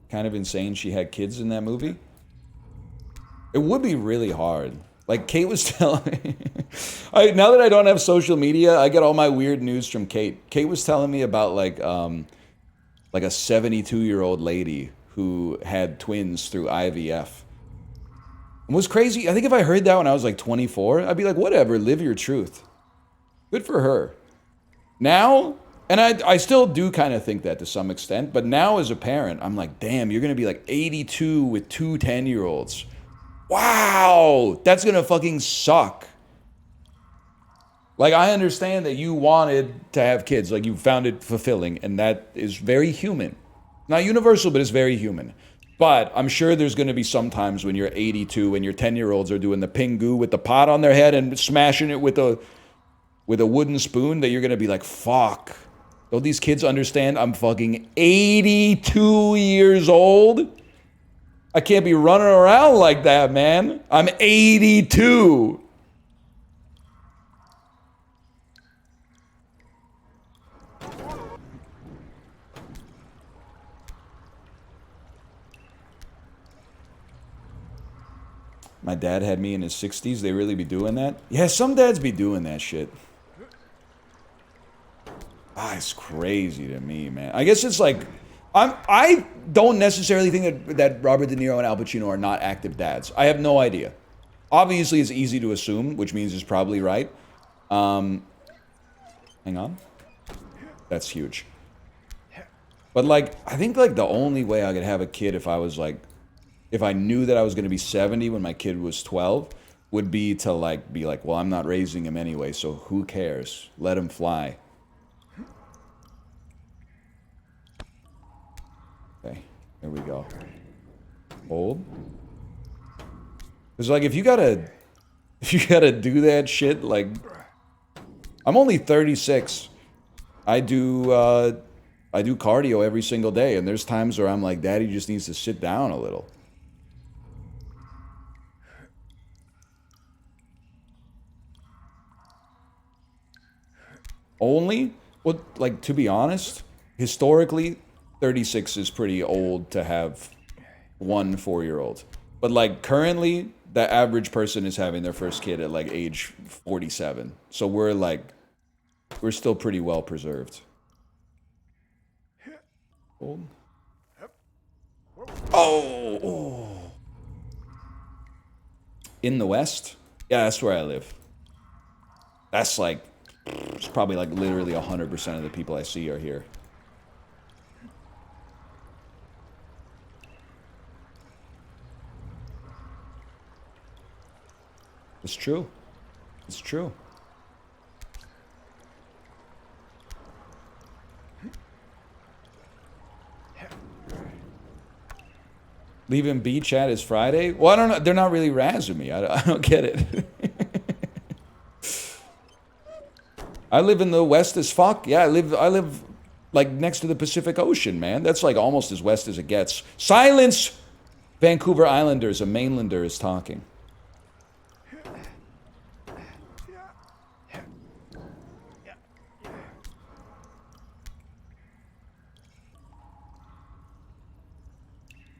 Kind of insane she had kids in that movie. It would be really hard. Like, Kate was telling me... now that I don't have social media, I get all my weird news from Kate. Kate was telling me about, like a 72-year-old lady who had twins through IVF. It was crazy. I think if I heard that when I was, like, 24, I'd be like, whatever, live your truth. Good for her. Now, and I still do kind of think that to some extent, but now as a parent, I'm like, damn, you're going to be like 82 with two 10-year-olds. Wow, that's going to fucking suck. Like, I understand that you wanted to have kids, like you found it fulfilling, and that is very human. Not universal, but it's very human. But I'm sure there's going to be some times when you're 82 and your 10-year-olds are doing the pingu with the pot on their head and smashing it with a wooden spoon that you're going to be like, fuck. Don't these kids understand I'm fucking 82 years old? I can't be running around like that, man. I'm 82. My dad had me in his 60s. They really be doing that? Yeah, some dads be doing that shit. Ah, it's crazy to me, man. I guess it's like, I don't necessarily think that Robert De Niro and Al Pacino are not active dads. I have no idea. Obviously, it's easy to assume, which means it's probably right. Hang on. That's huge. But like, I think like the only way I could have a kid if I was like, if I knew that I was going to be 70 when my kid was 12, would be to like, be like, well, I'm not raising him anyway, so who cares? Let him fly. Okay, there we go. Hold. Because like, if you gotta do that shit, like, I'm only 36. I do cardio every single day, and there's times where I'm like, Daddy just needs to sit down a little. Only? Well, like, to be honest, historically, 36 is pretty old to have one 4-year-old. But, like, currently, the average person is having their first kid at, like, age 47. So we're, like, we're still pretty well preserved. Hold. Oh! In the West? Yeah, that's where I live. That's, like... It's probably like literally 100% of the people I see are here. It's true. It's true. Leaving B chat is Friday? Well, I don't know. They're not really razzing me. I don't get it. I live in the West as fuck. Yeah, I live like next to the Pacific Ocean, man. That's like almost as west as it gets. Silence! Vancouver Islanders, a mainlander is talking.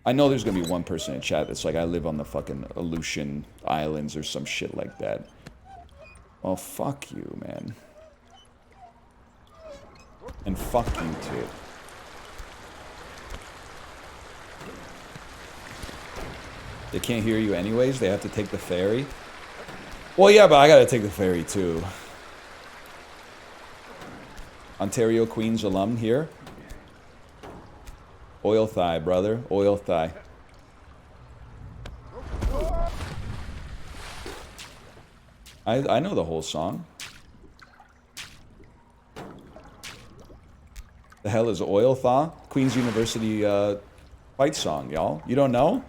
I know there's gonna be one person in chat that's like, I live on the fucking Aleutian Islands or some shit like that. Well, fuck you, man. And fuck you too. They can't hear you anyways? They have to take the ferry? Well, yeah, but I gotta take the ferry too. Ontario Queens alum here. Oil thigh, brother. Oil thigh. I know the whole song. The hell is Oil Thaw? Queen's University fight song, y'all. You don't know?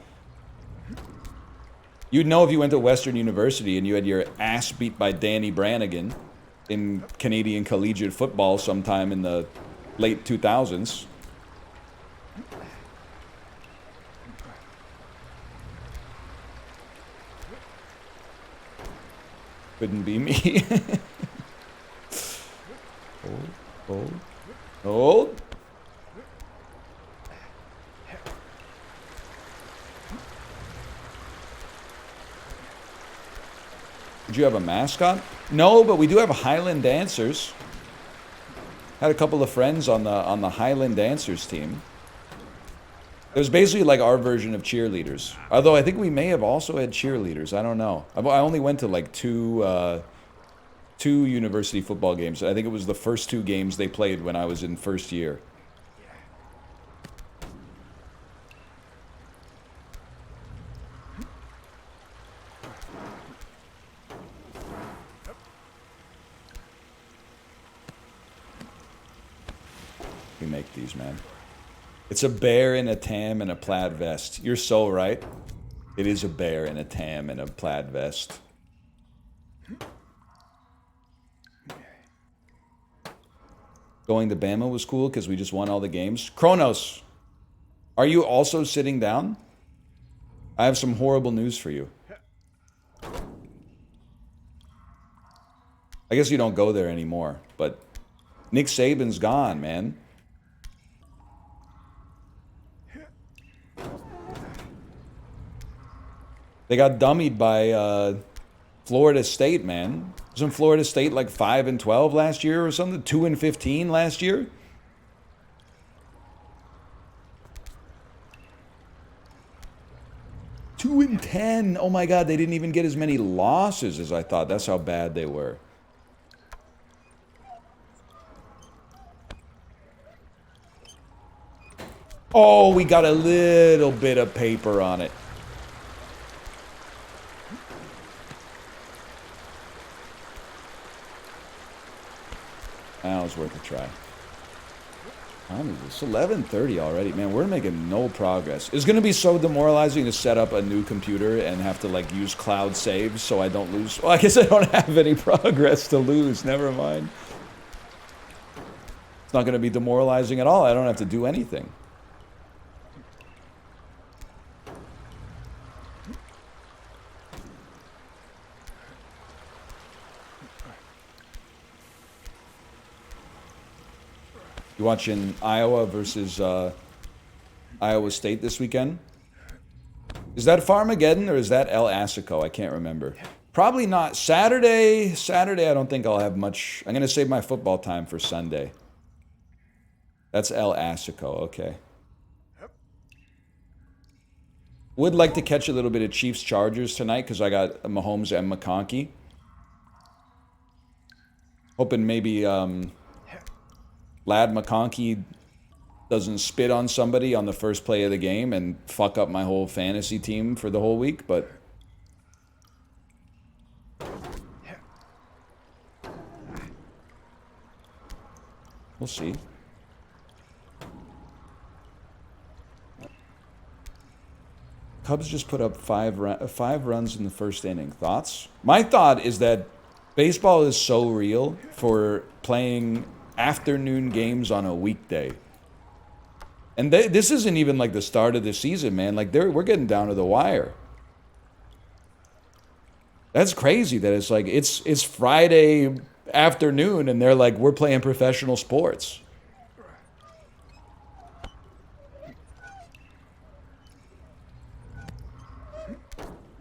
You'd know if you went to Western University and you had your ass beat by Danny Brannigan in Canadian collegiate football sometime in the late 2000s. Couldn't be me. Hold. Hold. Did you have a mascot? No, but we do have Highland dancers. Had a couple of friends on the Highland dancers team. It was basically like our version of cheerleaders. Although I think we may have also had cheerleaders. I don't know. I only went to like two 2 university football games. I think it was the first 2 games they played when I was in first year. We make these, man. It's a bear in a tam and a plaid vest. You're so right. It is a bear in a tam and a plaid vest. Going to Bama was cool because we just won all the games. Kronos, are you also sitting down? I have some horrible news for you. I guess you don't go there anymore, but Nick Saban's gone, man. They got dummied by Florida State, man. Wasn't Florida State like 5-12 last year or something? 2-15 last year? Two and 10. Oh my God, they didn't even get as many losses as I thought. That's how bad they were. Oh, we got a little bit of paper on it. That was worth a try. It's 11:30 already. Man, we're making no progress. It's going to be so demoralizing to set up a new computer and have to, like, use cloud saves so I don't lose. Well, I guess I don't have any progress to lose. Never mind. It's not going to be demoralizing at all. I don't have to do anything. You watching Iowa versus Iowa State this weekend? Is that Farmageddon or is that El Assico? I can't remember. Probably not. Saturday, I don't think I'll have much. I'm going to save my football time for Sunday. That's El Assico, okay. Would like to catch a little bit of Chiefs-Chargers tonight because I got Mahomes and McConkey. Hoping maybe Lad McConkey doesn't spit on somebody on the first play of the game and fuck up my whole fantasy team for the whole week, but we'll see. Cubs just put up five runs in the first inning. Thoughts? My thought is that baseball is so real for playing afternoon games on a weekday. And this isn't even like the start of the season, man. Like we're getting down to the wire. That's crazy that it's like it's Friday afternoon and they're like, we're playing professional sports.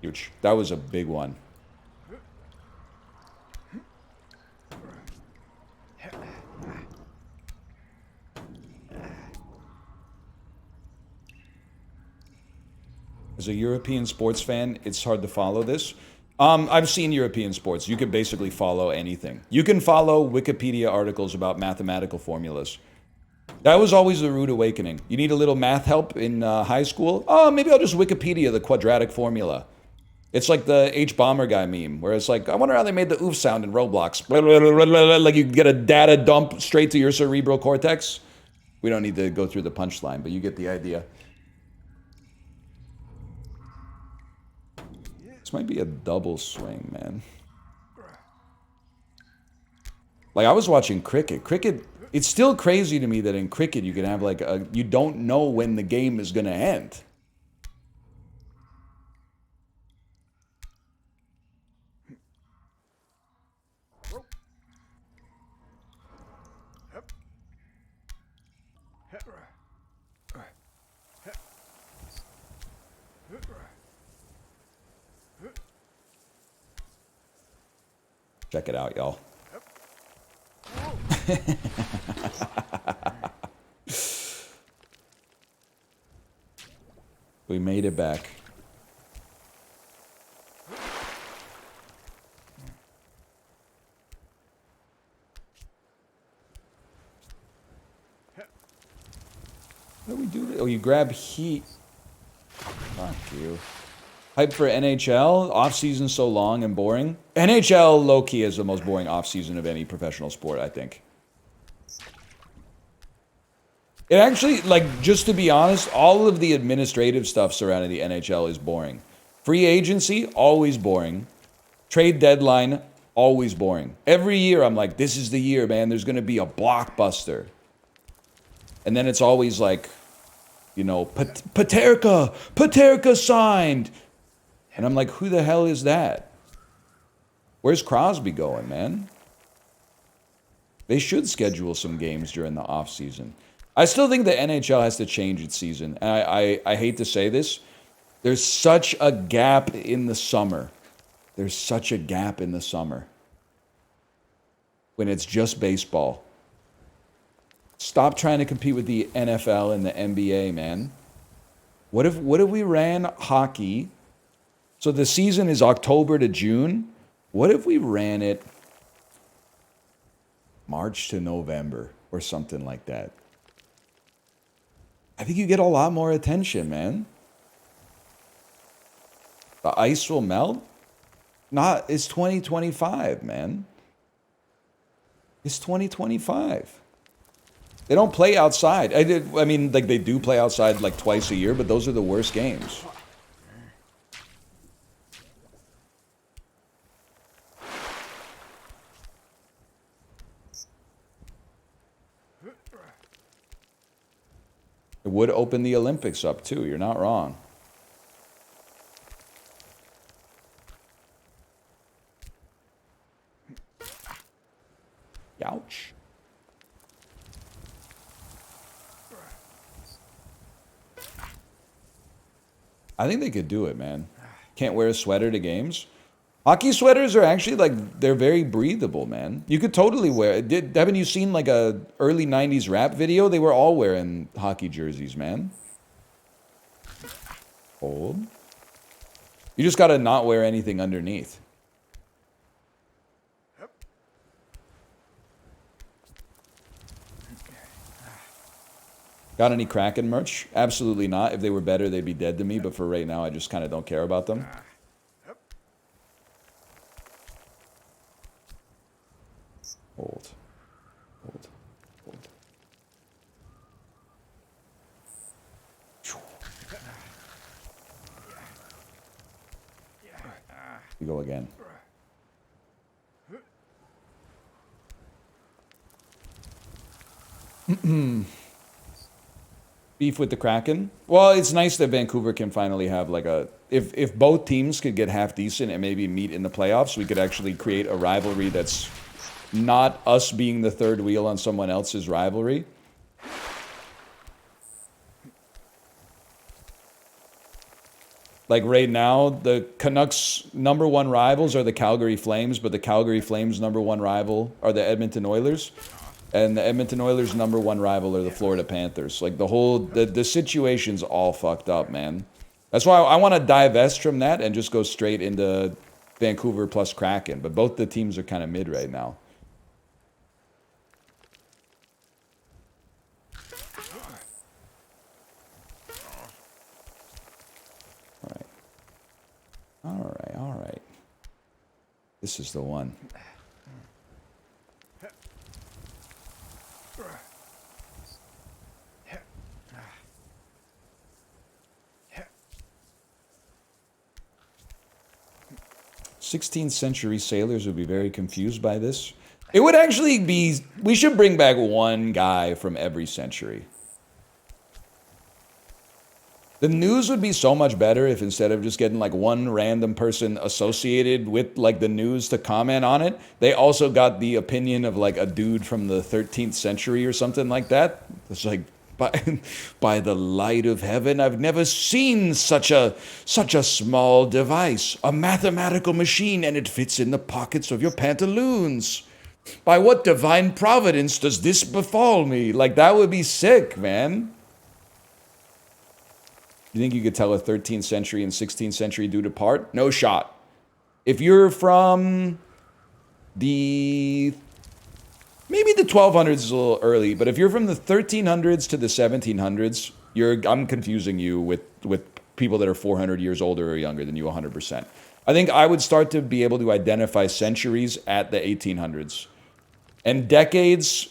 Huge. That was a big one. As a European sports fan, it's hard to follow this. I've seen European sports. You can basically follow anything. You can follow Wikipedia articles about mathematical formulas. That was always the rude awakening. You need a little math help in high school? Oh, maybe I'll just Wikipedia the quadratic formula. It's like the H-Bomber guy meme, where it's like, I wonder how they made the oof sound in Roblox. Like you get a data dump straight to your cerebral cortex. We don't need to go through the punchline, but you get the idea. This might be a double swing, man. Like, I was watching cricket. Cricket, it's still crazy to me that in cricket you can have, like, you don't know when the game is going to end. Check it out, y'all. We made it back. do we do this? Oh, you grab heat. Fuck you. Hype for NHL? Off-season so long and boring. NHL, low-key, is the most boring off-season of any professional sport, I think. It actually, like, just to be honest, all of the administrative stuff surrounding the NHL is boring. Free agency, always boring. Trade deadline, always boring. Every year I'm like, this is the year, man. There's going to be a blockbuster. And then it's always like, you know, Paterka signed. And I'm like, who the hell is that? Where's Crosby going, man? They should schedule some games during the off season. I still think the NHL has to change its season. And I hate to say this. There's such a gap in the summer. There's such a gap in the summer. When it's just baseball. Stop trying to compete with the NFL and the NBA, man. What if we ran hockey? So the season is October to June. What if we ran it March to November or something like that? I think you get a lot more attention, man. The ice will melt. It's 2025, man. It's 2025. They don't play outside. I mean, like, they do play outside like twice a year, but those are the worst games. It would open the Olympics up, too. You're not wrong. Ouch. I think they could do it, man. Can't wear a sweater to games. Hockey sweaters are actually, like, they're very breathable, man. You could totally wear it. Haven't you seen, like, a early 90s rap video? They were all wearing hockey jerseys, man. Hold. You just gotta not wear anything underneath. Got any Kraken merch? Absolutely not. If they were better, they'd be dead to me. But for right now, I just kind of don't care about them. Hold. Hold. Hold. You go again. Beef with the Kraken? Well, it's nice that Vancouver can finally have like a... If both teams could get half decent and maybe meet in the playoffs, we could actually create a rivalry that's not us being the third wheel on someone else's rivalry. Like right now, the Canucks' #1 rivals are the Calgary Flames, but the Calgary Flames' #1 rival are the Edmonton Oilers. And the Edmonton Oilers' #1 rival are the Florida Panthers. Like the situation's all fucked up, man. That's why I want to divest from that and just go straight into Vancouver plus Kraken. But both the teams are kind of mid right now. All right. This is the one. '16th century sailors would be very confused by this. It would actually be... We should bring back one guy from every century. The news would be so much better if instead of just getting like one random person associated with like the news to comment on it, they also got the opinion of like a dude from the 13th century or something like that. It's like, by the light of heaven, I've never seen such a small device, a mathematical machine, and it fits in the pockets of your pantaloons. By what divine providence does this befall me? Like, that would be sick, man. You think you could tell a 13th century and 16th century dude apart? No shot. If you're from the... Maybe the 1200s is a little early, but if you're from the 1300s to the 1700s, I'm confusing you with people that are 400 years older or younger than you 100%. I think I would start to be able to identify centuries at the 1800s. And decades,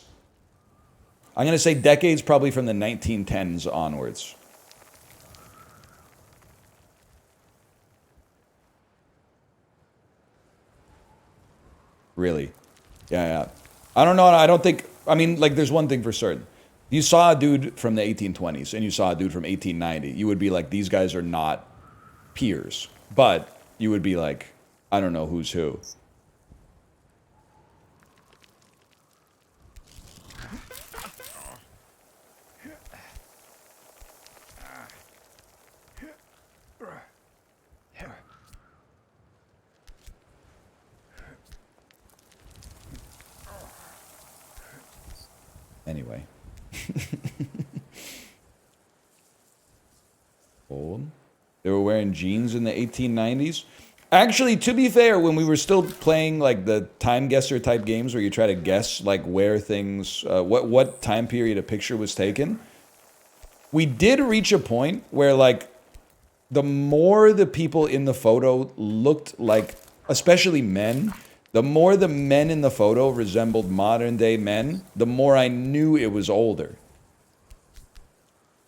I'm going to say decades probably from the 1910s onwards. Really? Yeah. I don't know. I don't think, I mean, like, there's one thing for certain. You saw a dude from the 1820s and you saw a dude from 1890. You would be like, these guys are not peers. But you would be like, I don't know who's who. Anyway. Old. They were wearing jeans in the 1890s. Actually, to be fair, when we were still playing like the time guesser type games where you try to guess like where things, what time period a picture was taken, we did reach a point where like the more the people in the photo looked like, especially men, the more the men in the photo resembled modern day men, the more I knew it was older.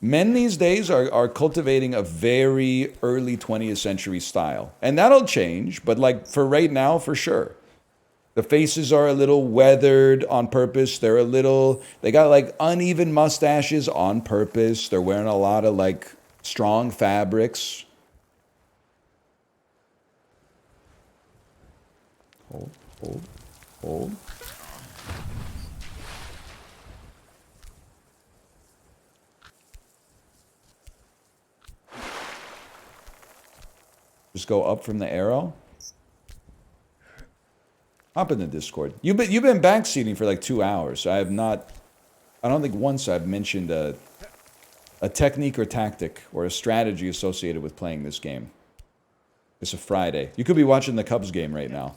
Men these days are cultivating a very early 20th century style. And that'll change, but like for right now, for sure. The faces are a little weathered on purpose. They got like uneven mustaches on purpose. They're wearing a lot of like strong fabrics. Hold. Just go up from the arrow. Hop in the Discord. You've been backseating for like 2 hours. I don't think once I've mentioned a technique or tactic or a strategy associated with playing this game. It's a Friday. You could be watching the Cubs game right now.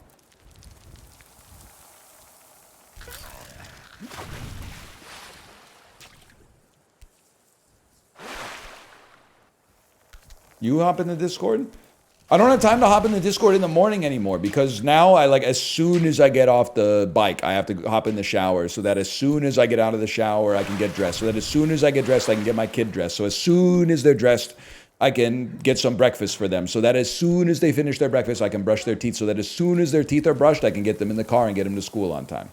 You hop in the Discord? I don't have time to hop in the Discord in the morning anymore because now as soon as I get off the bike, I have to hop in the shower so that as soon as I get out of the shower, I can get dressed. So that as soon as I get dressed, I can get my kid dressed. So as soon as they're dressed, I can get some breakfast for them. So that as soon as they finish their breakfast, I can brush their teeth. So that as soon as their teeth are brushed, I can get them in the car and get them to school on time.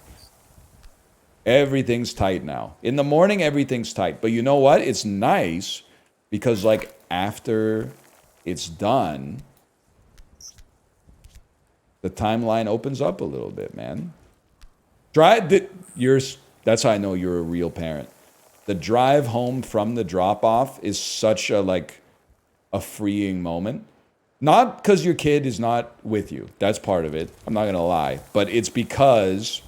Everything's tight now. In the morning, everything's tight. But you know what? It's nice because like after it's done, the timeline opens up a little bit, man. That's how I know you're a real parent. The drive home from the drop-off is such a freeing moment. Not because your kid is not with you. That's part of it. I'm not going to lie. But it's because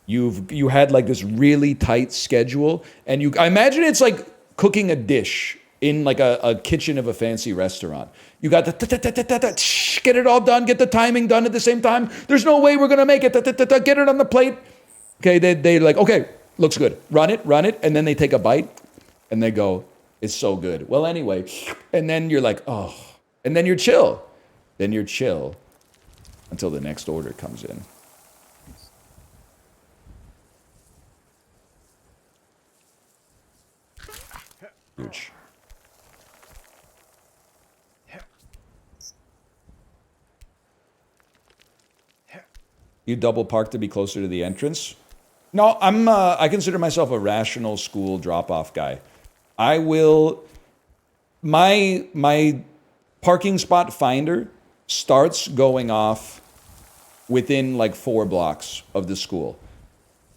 you had like this really tight schedule. And I imagine it's like cooking a dish in like a kitchen of a fancy restaurant. You got the get it all done, get the timing done at the same time. There's no way we're going to make it. Get it on the plate. Okay, they're like, okay, looks good. Run it. And then they take a bite and they go, it's so good. Well, anyway. And then you're like, oh. And then you're chill. Then you're chill until the next order comes in. Huge. You double park to be closer to the entrance? No, I consider myself a rational school drop-off guy. My parking spot finder starts going off within like 4 blocks of the school.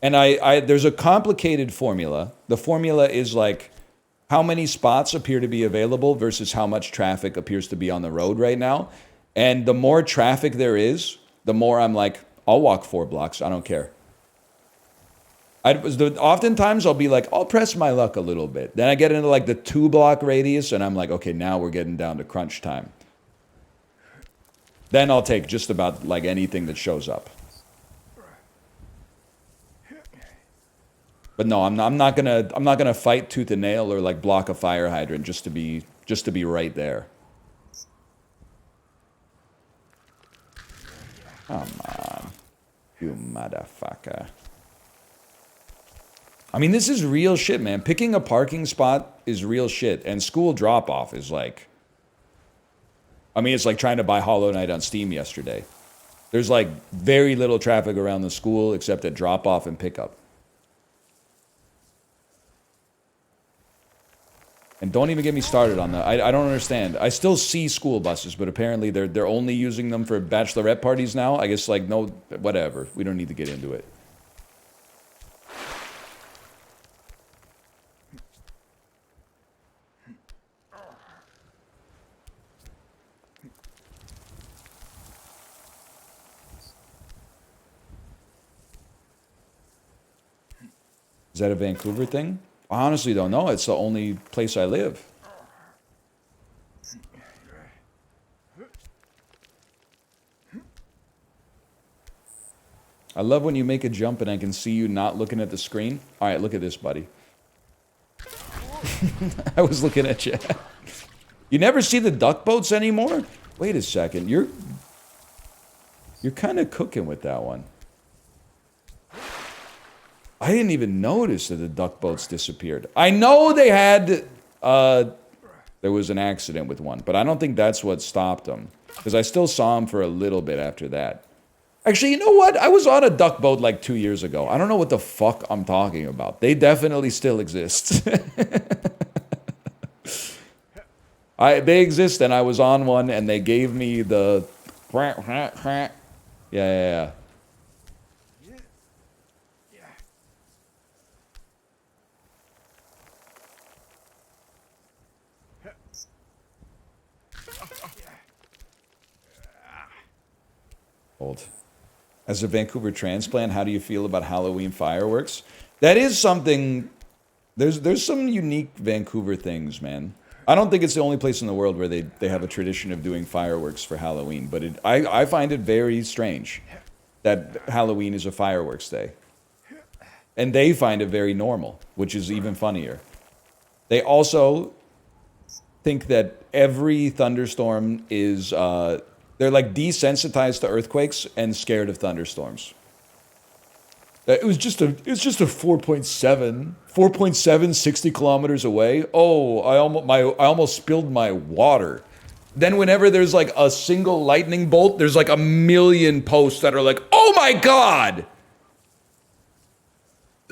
And there's a complicated formula. The formula is like how many spots appear to be available versus how much traffic appears to be on the road right now. And the more traffic there is, the more I'm like, I'll walk 4 blocks. I don't care. Oftentimes I'll be like, I'll press my luck a little bit. Then I get into like the 2-block radius and I'm like, okay, now we're getting down to crunch time. Then I'll take just about like anything that shows up. But no, I'm not gonna fight tooth and nail or like block a fire hydrant just to be right there. Come on, you motherfucker. I mean, this is real shit, man. Picking a parking spot is real shit, and school drop-off is like... I mean, it's like trying to buy Hollow Knight on Steam yesterday. There's like very little traffic around the school except at drop-off and pickup. And don't even get me started on that. I don't understand. I still see school buses, but apparently they're only using them for bachelorette parties now. I guess, like, no, whatever. We don't need to get into it. Is that a Vancouver thing? I honestly don't know. It's the only place I live. I love when you make a jump and I can see you not looking at the screen. All right, look at this, buddy. I was looking at you. You never see the duck boats anymore? Wait a second. You're kind of cooking with that one. I didn't even notice that the duck boats disappeared. I know they had... there was an accident with one, but I don't think that's what stopped them. Because I still saw them for a little bit after that. Actually, you know what? I was on a duck boat like 2 years ago. I don't know what the fuck I'm talking about. They definitely still exist. They exist, and I was on one, and they gave me the... Yeah. Old. As a Vancouver transplant, how do you feel about Halloween fireworks? That is something... There's some unique Vancouver things, man. I don't think it's the only place in the world where they have a tradition of doing fireworks for Halloween, but I find it very strange that Halloween is a fireworks day. And they find it very normal, which is even funnier. They also think that every thunderstorm is... they're like desensitized to earthquakes and scared of thunderstorms. It was just a 4.7, 60 kilometers away. Oh, I almost spilled my water. Then whenever there's like a single lightning bolt, there's like a million posts that are like, oh my God!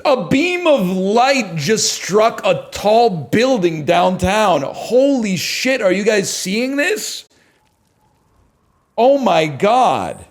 A beam of light just struck a tall building downtown. Holy shit, are you guys seeing this? Oh my God.